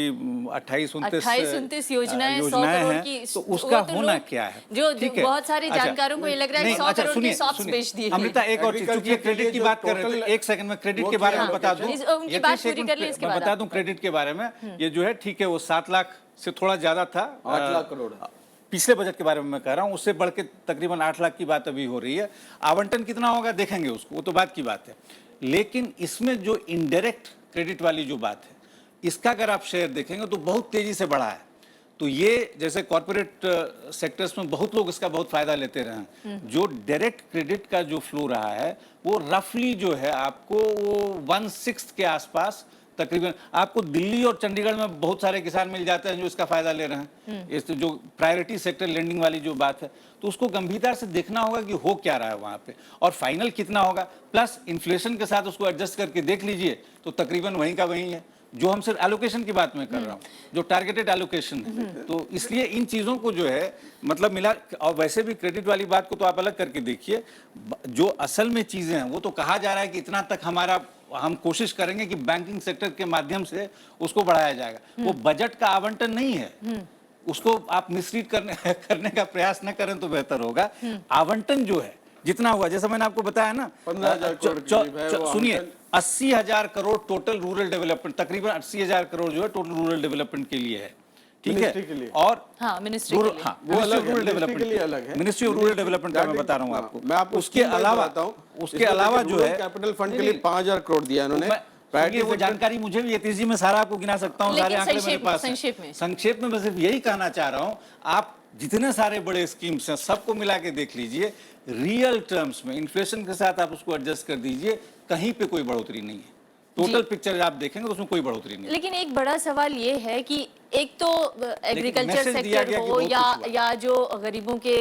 28-29 योजनाएं 100 करोड़ हैं, की, तो उसका तो होना लोग- क्या है? जो ठीक है? बहुत सारे अच्छा, जानकारों को ये लग रहा है नहीं, 100 अच्छा, करोड़ सुनिए, के सॉफ्ट सुनिए। बेच दिए। अमृता, एक और चीज, चूंकि क्रेडिट की बात कर रहे थे, एक सेकंड में क्रेडिट के बारे में बता दूं, उनकी बात पूरी कर लें, इसके बाद बता दूं क्रेडिट के बारे में। ये जो है ठीक है, वो 7 लाख से थोड़ा ज्यादा था, 8 लाख करोड़ पिछले बजट के बारे में मैं कह रहा हूँ, उससे बढ़ के तकरीबन 8 लाख की बात अभी हो रही है। आवंटन कितना होगा देखेंगे उसको, वो तो बात की बात है। लेकिन इसमें जो इनडायरेक्ट क्रेडिट वाली जो बात है, इसका अगर आप शेयर देखेंगे तो बहुत तेजी से बढ़ा है। तो ये जैसे कॉर्पोरेट सेक्टर्स में बहुत लोग इसका बहुत फायदा लेते रहे हैं। जो डायरेक्ट क्रेडिट का जो फ्लो रहा है वो रफली जो है आपको वो 1/6 के आसपास तकरीबन आपको दिल्ली और चंडीगढ़ में बहुत सारे किसान मिल जाते हैं जो इसका फायदा ले रहे हैं। इस जो प्रायोरिटी सेक्टर लेंडिंग वाली जो बात है, तो उसको गंभीरता से देखना होगा कि हो क्या रहा है वहां पे और फाइनल कितना होगा, प्लस इन्फ्लेशन के साथ उसको एडजस्ट करके देख लीजिए तो तकरीबन वहीं का वहीं है। जो हम सिर्फ एलोकेशन की बात में कर रहा हूँ, जो टारगेटेड एलोकेशन है। तो इसलिए इन चीज़ों को जो है मतलब मिला, और वैसे भी क्रेडिट वाली बात को तो आप अलग करके देखिए, जो असल में चीज़ें हैं वो तो कहा जा रहा है कि इतना तक हम कोशिश करेंगे कि बैंकिंग सेक्टर के माध्यम से उसको बढ़ाया जाएगा। वो बजट का आवंटन नहीं है, उसको आप मिसरीड करने का प्रयास न करें तो बेहतर होगा। आवंटन जो है जितना हुआ, जैसा मैंने आपको बताया ना, 15,000 करोड़, सुनिए 80,000 करोड़ टोटल रूरल डेवलपमेंट, तकरीबन 80,000 करोड़ जो है टोटल रूरल डेवलपमेंट के लिए है, ठीक मिनिस्ट्री के है। लिए। और हाँ, मिनिस्ट्री रूरल, के लिए। हाँ, वो अलग है, रूरल मिनिस्ट्री के लिए डेवलपमेंट अलग है। मिनिस्ट्री ऑफ रूरल डेवलपमेंट का मैं बता रहा हूँ आपको। मैं आपको उसके अलावा उसके अलावा जो है कैपिटल फंड के लिए 5,000 करोड़ दिया इन्होंने। वो जानकारी मुझे भी तेजी में सारा आपको गिना सकता हूँ, सारे आंकड़े मेरे पास हैं। संक्षेप में मैं सिर्फ यही कहना चाह रहा हूँ, आप जितने सारे बड़े स्कीम्स हैं सबको मिला के देख लीजिए, रियल टर्म्स में इन्फ्लेशन के साथ आप उसको एडजस्ट कर दीजिए, कहीं पे कोई बढ़ोतरी नहीं है। टोटल पिक्चर आप देखेंगे तो उसमें कोई बढ़ोतरी नहीं है। लेकिन एक बड़ा सवाल ये है कि एक तो एग्रीकल्चर मैसेज दिया सेक्टर गया कि हो बहुत कुछ हुआ। या जो गरीबों के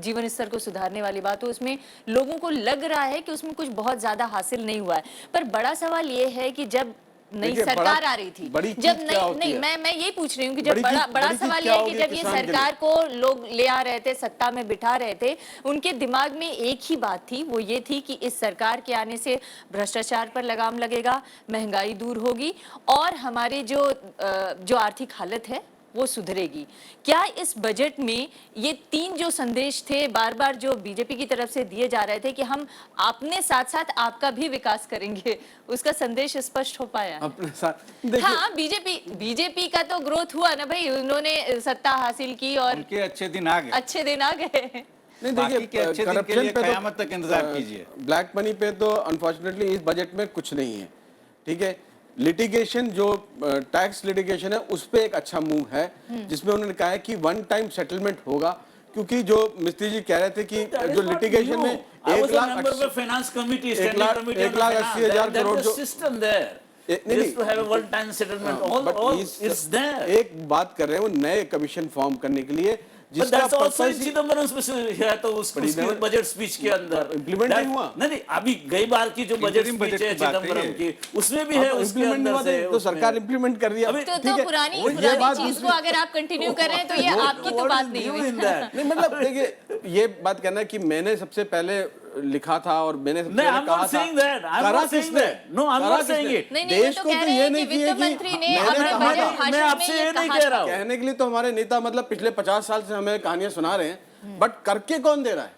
जीवन स्तर को सुधारने वाली बात हो, उसमें लोगों को लग रहा है कि उसमें कुछ बहुत ज्यादा हासिल नहीं हुआ है। पर बड़ा सवाल ये है कि जब नई देखिए, सरकार आ रही थी, बड़ी चीज जब क्या होती नहीं है? मैं यही पूछ रही हूँ कि जब बड़ी बड़ा चीज सवाल क्या ये है कि होगी जब ये किसान के लिए? सरकार को लोग ले आ रहे थे, सत्ता में बिठा रहे थे, उनके दिमाग में एक ही बात थी, वो ये थी कि इस सरकार के आने से भ्रष्टाचार पर लगाम लगेगा, महंगाई दूर होगी और हमारे जो आर्थिक हालत है वो सुधरेगी। क्या इस बजट में ये 3 जो संदेश थे बार बार जो बीजेपी की तरफ से दिए जा रहे थे कि हम अपने साथ साथ आपका भी विकास करेंगे, उसका संदेश स्पष्ट हो पाया? अपने साथ देखिए, हाँ, बीजेपी का तो ग्रोथ हुआ ना भाई, उन्होंने सत्ता हासिल की और उनके अच्छे दिन आ गए, अच्छे दिन आ गए। नहीं बाकी के अच्छे दिन के लिए पे कयामत तक इंतजार कीजिए। ब्लैक मनी पे तो अनफॉर्चुनेटली इस बजट में कुछ नहीं है, ठीक है। लिटिगेशन जो टैक्स लिटिगेशन है उस पे एक अच्छा मूव है, जिसमें उन्होंने कहा है कि 1 टाइम सेटलमेंट होगा, क्योंकि जो मिस्त्री जी कह रहे थे कि जो लिटिगेशन में फाइनेंस कमिटी 1,80,000 करोड़ जो system there just to have a one time settlement all it's there एक बात कर रहे हैं वो नए कमीशन फॉर्म करने के लिए, but that's also in Chidambaram है, तो उसकी बजट स्पीच के अंदर इम्प्लीमेंट नहीं हुआ। नहीं, अभी गई बार की जो बजट स्पीच है चिदम्बरम की, उसमें भी है, उसके अंदर से तो सरकार इम्प्लीमेंट कर रही है। तो पुरानी चीज को अगर आप कंटिन्यू कर रहे हैं तो ये आपकी तो बात नहीं हुई। नहीं, मतलब देखिए, ये बात करना है कि मैंने सबसे पहले लिखा था और मैंने सबसे पहले I'm कहा not saying that. I'm करा not saying किसने? that. No, I'm करा not saying किसने? it. नहीं, देश वो को तो कह तो रहे ये हैं नहीं कि किया वित्त कि मंत्री ने मैंने अपने कहा बजट था, भाषण मैं में आपसे ये ये नहीं कहा कह था। रहा हूँ। कहने के लिए तो हमारे नेता मतलब पिछले 50 साल से हमें कहानियां सुना रहे हैं, बट करके कौन दे रहा है?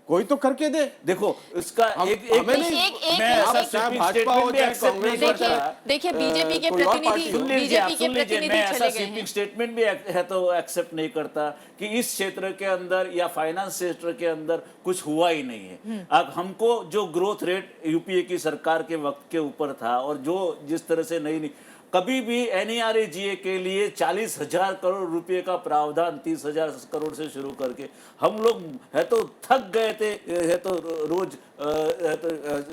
कोई तो करके दे। देखो इसका हमें नहीं, मैं ऐसा चाहे भाजपा हो चाहे कांग्रेस हो चाहे देखिए बीजेपी के कोई और प्रतिनिधि पार्टी हो। बीजेपी के प्रतिनिधि मैं ऐसा चले गए स्वीपिंग हैं। स्टेटमेंट भी है तो एक्सेप्ट नहीं करता कि इस क्षेत्र के अंदर या फाइनेंस क्षेत्र के अंदर कुछ हुआ ही नहीं है। अब हमको जो ग्रोथ रेट यूपीए की सरकार के वक्त के ऊपर था और जो जिस तरह से नई कभी भी NERA-GA के लिए 40,000 करोड़ रुपए का प्रावधान 30,000 करोड़ से शुरू करके हम लोग है तो थक गए थे, है तो रोज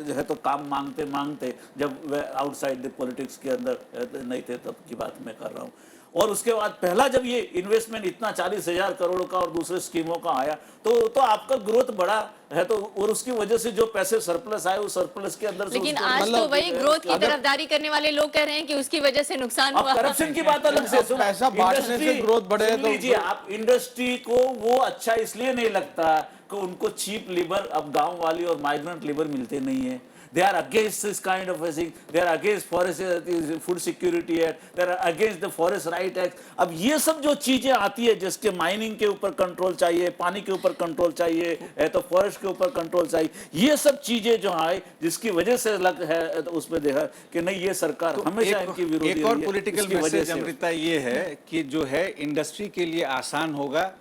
है तो काम मांगते मांगते, जब आउटसाइड द पॉलिटिक्स के अंदर नहीं थे तब की बात मैं कर रहा हूँ। और उसके बाद पहला जब ये इन्वेस्टमेंट इतना 40,000 करोड़ का और दूसरे स्कीमों का आया तो आपका ग्रोथ बढ़ा है, तो और उसकी वजह से जो पैसे सरप्लस आए उस सरप्लस के अंदर से लेकिन उसको आज तो वही ग्रोथ की तरफदारी करने वाले लोग कह रहे हैं कि उसकी वजह से नुकसान हुआ। करप्शन की बात अलग से, अब पैसा बांटने से ग्रोथ बढ़े सुन तो लीजिए आप, इंडस्ट्री को वो अच्छा इसलिए नहीं लगता कि उनको चीप लेबर, अब गांव वाली और माइग्रेंट लेबर मिलते नहीं है। They are against this kind of thing. They are against forest food security act. They are against the forest right act. अब ये सब जो चीजें आती है, जिसके माइनिंग के ऊपर कंट्रोल चाहिए, पानी के ऊपर कंट्रोल चाहिए, है तो फॉरेस्ट के ऊपर कंट्रोल चाहिए, ये सब चीजें जो आए जिसकी वजह से लग है तो उसमें देखा कि नहीं ये सरकार हमेशा इनकी विरोधी एक और रही है। पॉलिटिकल इसकी वजह मैसेज से अमृता ये है कि जो है इंडस्ट्री के लिए आसान होगा,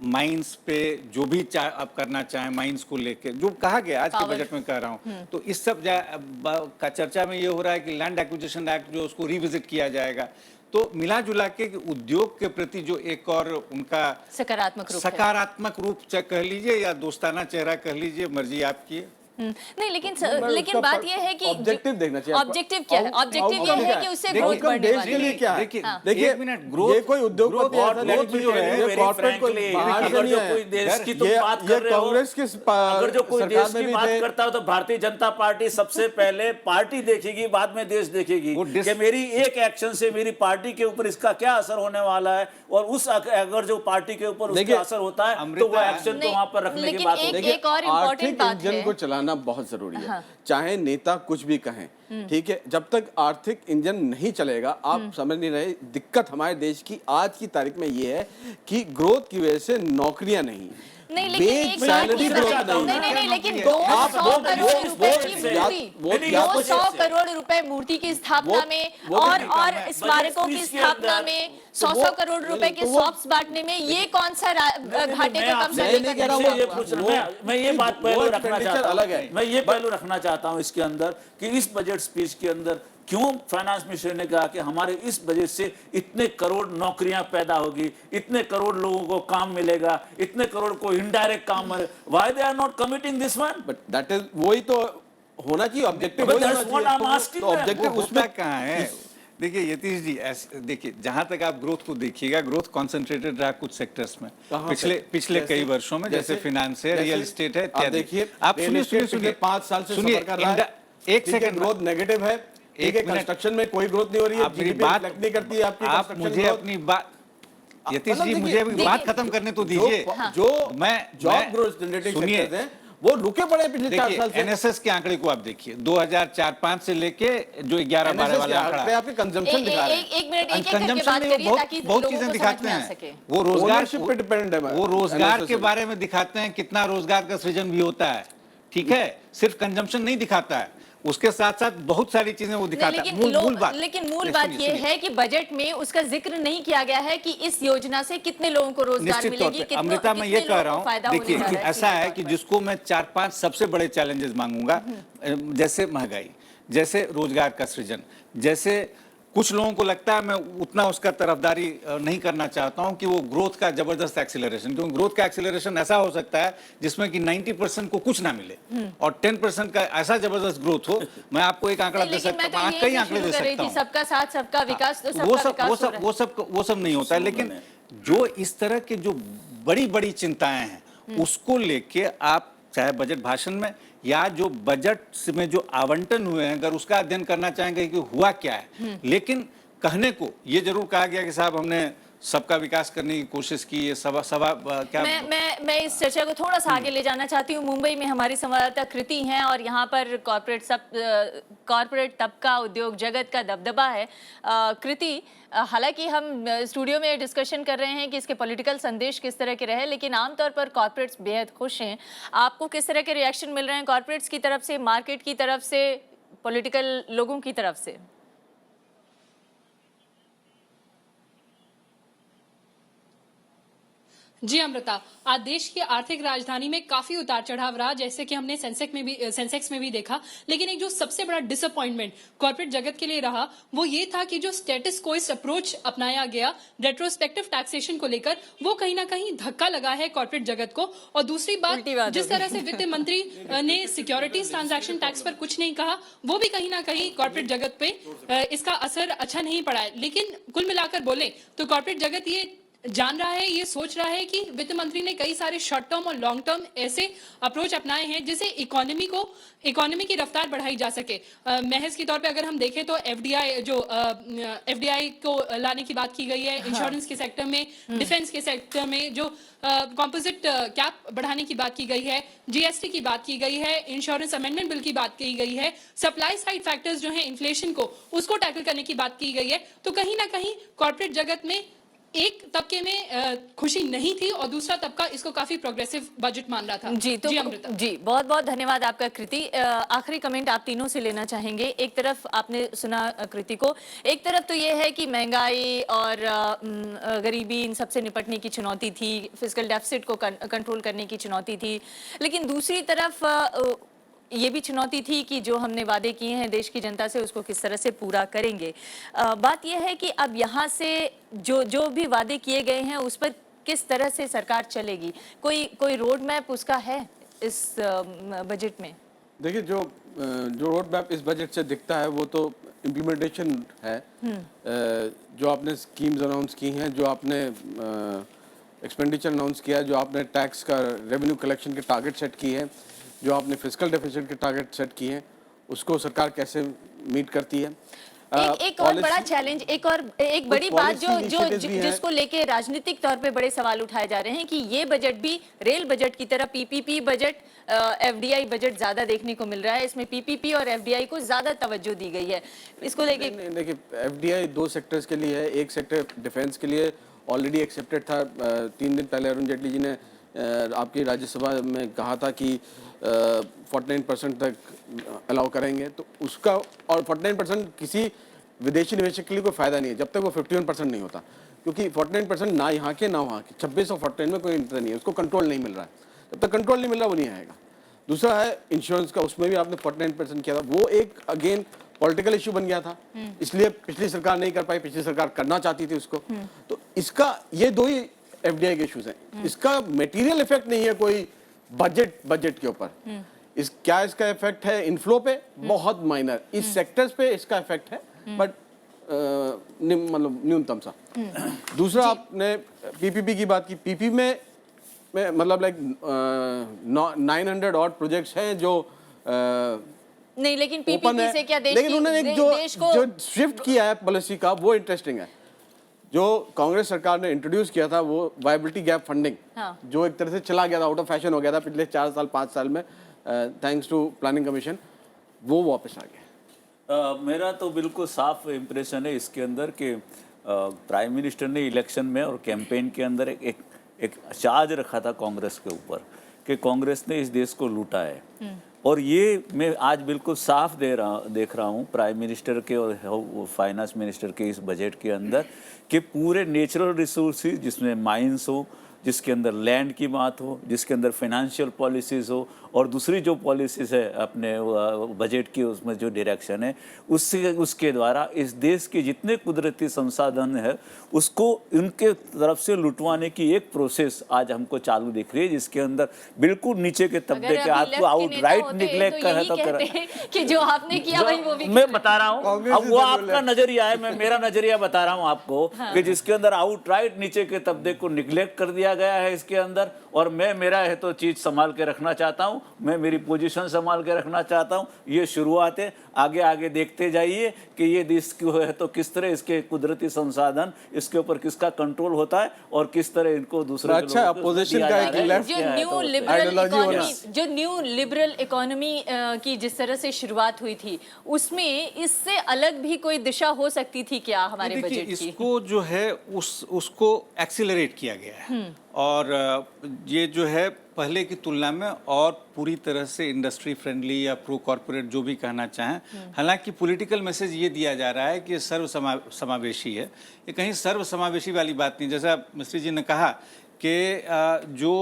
माइंस पे जो भी आप करना चाहें माइंस को लेके, जो कहा गया आज के बजट में कह रहा हूं, तो इस सब का चर्चा में ये हो रहा है कि लैंड एक्विजिशन एक्ट जो उसको रिविजिट किया जाएगा। तो मिला जुला के उद्योग के प्रति जो एक और उनका सकारात्मक रूप कह लीजिए या दोस्ताना चेहरा कह लीजिए, मर्जी आपकी है। नहीं, लेकिन बात यह है कि ऑब्जेक्टिव देखना चाहिए। ऑब्जेक्टिव क्या है? ऑब्जेक्टिव ये है कि उससे ग्रोथ बढ़ने वाली है। लिए क्या है? देखिए एक मिनट, ग्रोथ ये कोई उद्योगपति जो है कॉर्पोरेट को अगर जो कोई देश की तुम बात कर रहे हो, कांग्रेस की अगर जो कोई देश की बात करता हो तो भारतीय जनता पार्टी सबसे पहले पार्टी देखेगी, बाद में देश देखेगी कि मेरी एक एक्शन से मेरी पार्टी के ऊपर इसका क्या असर होने वाला है, और उस अगर जो पार्टी के ऊपर उसका असर होता है तो वो एक्शन तो वहां पर रखने की बात होती है। एक और इम्पोर्टेंट बात है, इंजन को चलाना बहुत जरूरी है। चाहे नेता कुछ भी कहें, ठीक है, जब तक आर्थिक इंजन नहीं चलेगा, आप समझ नहीं रहे, दिक्कत हमारे देश की आज की तारीख में ये है कि ग्रोथ की वजह से नौकरियां नहीं, नहीं, लेकिन सैलरी ग्रोथ नहीं, लेकिन 200 करोड़ रुपए की मूर्ति, 200 करोड़ रुपए मूर्ति की स्थापना में और स्मारकों की स्थापना में 100 करोड़ रुपए के शॉप्स बांटने में, ये कौन सा घाटे को कम करने? मैं ये बात पहलू रखना चाहता हूँ, मैं ये पहलू रखना चाहता हूँ इसके अंदर कि इस बजट स्पीच के अंदर क्यों फाइनेंस मिनिस्टर ने कहा कि हमारे इस बजट से इतने करोड़ नौकरियां पैदा होगी, इतने करोड़ लोगों को काम मिलेगा, इतने करोड़ को इनडायरेक्ट काम मिलेगा। Why they are not committing this one? But that is, वही तो होना चाहिए ऑब्जेक्टिव। ऑब्जेक्टिव उसमें कहाँ है? देखिए यतीश जी, देखिए जहां तक आप ग्रोथ को देखिएगा, ग्रोथ कॉन्सेंट्रेटेड रहा कुछ सेक्टर्स में पिछले कई वर्षों में, जैसे फाइनेंस है, रियल एस्टेट है। देखिए आप सुनिए 5 साल से सफर कर रहा है, एक सेकंड, ग्रोथ नेगेटिव है। एक कंस्ट्रक्शन में कोई ग्रोथ नहीं हो रही है, अपनी बात नहीं करती है आपकी। आप मुझे अपनी बात, यतीश जी मुझे अभी बात खत्म करने तो दीजिए। जो मैं जॉब ग्रोथ जनरेटिंग सेक्टर्स हैं वो रुके पड़े पिछले 4 साल से। एनएसएस के आंकड़े को आप देखिए, 2004-05 से लेके जो 11-12 वाला आंकड़ा, आपके कंजम्पशन दिखा रहे हैं। एक मिनट एक बात करिए ताकि बहुत चीजें दिखाते हैं। वो रोजगार पे डिपेंड है, वो रोजगार के बारे में दिखाते हैं, कितना रोजगार का सृजन भी होता है, ठीक है, सिर्फ कंजम्पशन नहीं दिखाता है, उसके साथ साथ बहुत सारी चीजें वो दिखाता है। लेकिन मूल बात ये है कि बजट में उसका जिक्र नहीं किया गया है कि इस योजना से कितने लोगों को रोजगार मिलेगी। अमृता, मैं ये कह रहा हूँ, देखिए ऐसा है कि जिसको मैं 4-5 सबसे बड़े चैलेंजेस मांगूंगा, जैसे महंगाई, जैसे रोजगार का सृजन, जैसे कुछ लोगों को लगता है, मैं उतना उसका तरफदारी नहीं करना चाहता हूं कि वो ग्रोथ का जबरदस्त एक्सीलरेशन, क्योंकि ग्रोथ का एक्सीलरेशन ऐसा हो सकता है जिसमें कि 90% को कुछ ना मिले और 10% का ऐसा जबरदस्त ग्रोथ हो। मैं आपको एक आंकड़ा दे सकता हूं, कई आंकड़े दे सकता हूं। सबका साथ सबका विकास, वो सब नहीं होता है, लेकिन जो इस तरह के जो बड़ी बड़ी चिंताएं हैं उसको लेके आप चाहे बजट भाषण में या जो बजट में जो आवंटन हुए हैं, अगर उसका अध्ययन करना चाहेंगे कि हुआ क्या है, लेकिन कहने को ये जरूर कहा गया कि साहब हमने सबका विकास करने की कोशिश की। ये क्या मैं इस चर्चा को थोड़ा सा आगे ले जाना चाहती हूँ। मुंबई में हमारी संवाददाता कृति हैं और यहाँ पर कॉर्पोरेट तबका, उद्योग जगत का दबदबा है। कृति, हालांकि हम स्टूडियो में डिस्कशन कर रहे हैं कि इसके पॉलिटिकल संदेश किस तरह के रहे, लेकिन आमतौर पर कॉर्पोरेट्स बेहद खुश हैं। आपको किस तरह के रिएक्शन मिल रहे हैं कॉर्पोरेट्स की तरफ से, मार्केट की तरफ से, पॉलिटिकल लोगों की तरफ से? जी अमृता, आज देश की आर्थिक राजधानी में काफी उतार चढ़ाव रहा, जैसे कि हमने सेंसेक्स में भी देखा। लेकिन एक जो सबसे बड़ा डिसअपॉइंटमेंट कॉर्पोरेट जगत के लिए रहा वो ये था कि जो स्टेटस कोइस्ट अप्रोच अपनाया गया रेट्रोस्पेक्टिव टैक्सेशन को लेकर, वो कहीं ना कहीं धक्का लगा है कॉर्पोरेट जगत को। और दूसरी बात, जिस तरह से वित्त मंत्री ने सिक्योरिटीज ट्रांजैक्शन टैक्स पर कुछ नहीं कहा, वो भी कहीं ना कहीं कॉर्पोरेट जगत पे इसका असर अच्छा नहीं पड़ा है। लेकिन कुल मिलाकर बोले तो कॉर्पोरेट जगत ये जान रहा है, ये सोच रहा है कि वित्त मंत्री ने कई सारे शॉर्ट टर्म और लॉन्ग टर्म ऐसे अप्रोच अपनाए हैं जिससे इकोनॉमी की रफ्तार बढ़ाई जा सके। महज के तौर पे अगर हम देखें तो एफडीआई को लाने की बात की गई है, इंश्योरेंस के सेक्टर में, डिफेंस के सेक्टर में जो कॉम्पोजिट कैप बढ़ाने की बात की गई है, जीएसटी की बात की गई है, इंश्योरेंस अमेंडमेंट बिल की बात की गई है, सप्लाई साइड फैक्टर्स जो है इन्फ्लेशन को उसको टैकल करने की बात की गई है। तो कहीं ना कहीं कॉर्पोरेट जगत में एक तबके में खुशी नहीं थी और दूसरा तबका इसको काफी प्रोग्रेसिव बजट मान रहा था। जी तो अमृता। जी बहुत बहुत धन्यवाद आपका कृति। आखिरी कमेंट आप तीनों से लेना चाहेंगे। एक तरफ आपने सुना कृति को, एक तरफ तो ये है कि महंगाई और गरीबी इन सबसे निपटने की चुनौती थी, फिस्कल डेफिसिट को कंट्रोल करने की चुनौती थी, लेकिन दूसरी तरफ ये भी चुनौती थी कि जो हमने वादे किए हैं देश की जनता से उसको किस तरह से पूरा करेंगे। बात यह है कि अब यहाँ से जो भी वादे किए गए हैं उस पर किस तरह से सरकार चलेगी, कोई रोड मैप उसका है इस बजट में? देखिए, जो रोड मैप इस बजट से दिखता है वो तो इम्प्लीमेंटेशन है। जो आपने स्कीम्स अनाउंस की हैं, जो आपने एक्सपेंडिचर अनाउंस किया है, जो आपने टैक्स का रेवेन्यू कलेक्शन के टारगेट सेट की है, जो आपने फिस्कल डेफिसिट के टारगेट सेट किए हैं, उसको सरकार कैसे मीट करती है। एक और बड़ा चैलेंज, एक बड़ी बात जिसको लेके राजनीतिक तौर पे बड़े सवाल उठाए जा रहे हैं कि ये बजट भी रेल बजट की तरह पीपीपी बजट, एफडीआई बजट ज्यादा देखने को मिल रहा है। इसमें पीपीपी और एफडीआई को ज्यादा तवज्जो दी गई है। इसको लेके देखिए, एफडीआई 2 सेक्टर्स के लिए है। एक सेक्टर डिफेंस के लिए ऑलरेडी एक्सेप्टेड था। 3 दिन पहले अरुण जेटली जी ने आपकी राज्यसभा में कहा था कि 49% तक अलाउ करेंगे, तो उसका, और 49% किसी विदेशी निवेशक के लिए कोई फायदा नहीं है जब तक वो 51% नहीं होता, क्योंकि 49% ना यहाँ के ना वहाँ के 26 और 49 में कोई अंतर नहीं है, उसको कंट्रोल नहीं मिल रहा है। जब तक कंट्रोल नहीं मिल रहा वो नहीं आएगा। दूसरा है इंश्योरेंस का, उसमें भी आपने 49% किया था, वो एक अगेन पॉलिटिकल इश्यू बन गया था, इसलिए पिछली सरकार नहीं कर पाई, पिछली सरकार करना चाहती थी उसको। तो इसका, ये 2 ही एफडीआई के इश्यूज हैं। इसका मटेरियल इफेक्ट नहीं है कोई बजट के ऊपर। क्या इसका इफेक्ट है इनफ्लो पे? बहुत माइनर। इस सेक्टर्स पे इसका इफेक्ट है, बट मतलब न्यूनतम सा। दूसरा, आपने पीपीपी की बात की। पीपी में मतलब लाइक 900 और प्रोजेक्ट्स हैं जो नहीं, लेकिन पीपीपी से क्या लेकिन उन्होंने जो शिफ्ट किया है पॉलिसी का, वो इंटरेस्टिंग है। जो कांग्रेस सरकार ने इंट्रोड्यूस किया था वो वायबिलिटी गैप फंडिंग, जो एक तरह से चला गया था, आउट ऑफ फैशन हो गया था पिछले 4 साल 5 साल में, थैंक्स टू प्लानिंग कमीशन, वो वापस आ गया। मेरा तो बिल्कुल साफ इम्प्रेशन है इसके अंदर कि प्राइम मिनिस्टर ने इलेक्शन में और कैंपेन के अंदर एक चार्ज रखा था कांग्रेस के ऊपर कि कांग्रेस ने इस देश को लूटा है। और ये मैं आज बिल्कुल साफ देख रहा हूँ प्राइम मिनिस्टर के और फाइनेंस मिनिस्टर के इस बजट के अंदर कि पूरे नेचुरल रिसोर्सेज, जिसमें माइंस हो, जिसके अंदर लैंड की बात हो, जिसके अंदर फाइनेंशियल पॉलिसीज़ हो, और दूसरी जो पॉलिसीज़ है अपने बजट की, उसमें जो डायरेक्शन है उसके द्वारा इस देश के जितने कुदरती संसाधन है उसको उनके तरफ से लुटवाने की एक प्रोसेस आज हमको चालू दिख रही है, जिसके अंदर बिल्कुल नीचे के तबके के आपको आउटराइट निगलेक्ट कर कि जो आपने किया वही वो भी मैं बता रहा हूँ। अब वो आपका नजरिया है, मैं मेरा नजरिया बता रहा हूँ आपको कि जिसके अंदर आउटराइट नीचे के तबके को निगलेक्ट कर दिया गया है इसके अंदर। और मैं मेरा है तो चीज संभाल के रखना चाहता हूँ, मैं मेरी पोजीशन संभाल के रखना चाहता हूँ। ये शुरुआत है, आगे आगे देखते जाइए कि ये देश है तो किस तरह इसके कुदरती संसाधन, इसके ऊपर किसका कंट्रोल होता है और किस तरह इनको दूसरे अच्छा अपोजिशन का एक लेफ्ट जो न्यू लिबरल इकोनॉमी की जिस तरह से शुरुआत हुई थी, उसमें इससे अलग भी कोई दिशा हो सकती थी क्या हमारे बजट की? इसको जो है उसको एक्सीलरेट किया गया है और ये जो है पहले की तुलना में और पूरी तरह से इंडस्ट्री फ्रेंडली या प्रो कॉर्पोरेट जो भी कहना चाहें। हालांकि पॉलिटिकल मैसेज ये दिया जा रहा है कि ये सर्व समावेशी है। ये कहीं सर्व समावेशी वाली बात नहीं। जैसा मिस्त्री जी ने कहा कि जो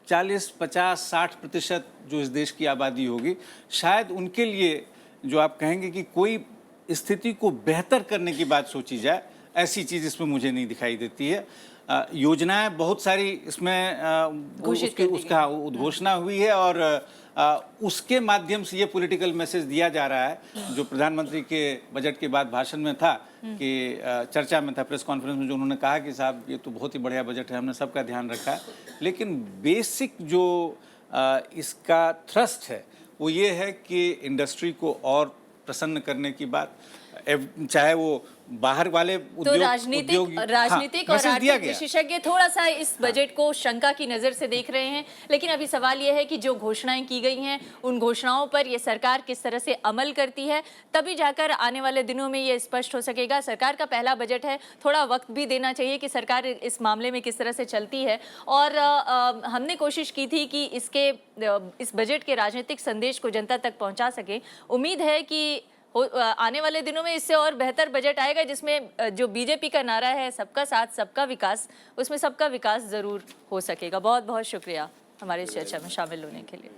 40, 50, 60% जो इस देश की आबादी होगी, शायद उनके लिए जो आप कहेंगे कि कोई स्थिति को बेहतर करने की बात सोची जाए, ऐसी चीज़ इसमें मुझे नहीं दिखाई देती है। योजनाएं बहुत सारी इसमें उसका उद्घोषणा हुई है और उसके माध्यम से ये पॉलिटिकल मैसेज दिया जा रहा है जो प्रधानमंत्री के बजट के बाद भाषण में था कि चर्चा में था, प्रेस कॉन्फ्रेंस में जो उन्होंने कहा कि साहब ये तो बहुत ही बढ़िया बजट है, हमने सबका ध्यान रखा है, लेकिन बेसिक जो इसका थ्रस्ट है वो ये है कि इंडस्ट्री को और प्रसन्न करने की बात, चाहे वो बाहर वाले तो राजनीतिक और आर्थिक विशेषज्ञ थोड़ा सा इस बजट को शंका की नजर से देख रहे हैं, लेकिन अभी सवाल यह है कि जो घोषणाएं की गई हैं उन घोषणाओं पर ये सरकार किस तरह से अमल करती है, तभी जाकर आने वाले दिनों में ये स्पष्ट हो सकेगा। सरकार का पहला बजट है, थोड़ा वक्त भी देना चाहिए कि सरकार इस मामले में किस तरह से चलती है। और हमने कोशिश की थी कि इस बजट के राजनीतिक संदेश को जनता तक पहुँचा सके। उम्मीद है कि आने वाले दिनों में इससे और बेहतर बजट आएगा, जिसमें जो बीजेपी का नारा है सबका साथ सबका विकास, उसमें सबका विकास जरूर हो सकेगा। बहुत बहुत शुक्रिया हमारे इस चर्चा में शामिल होने के लिए।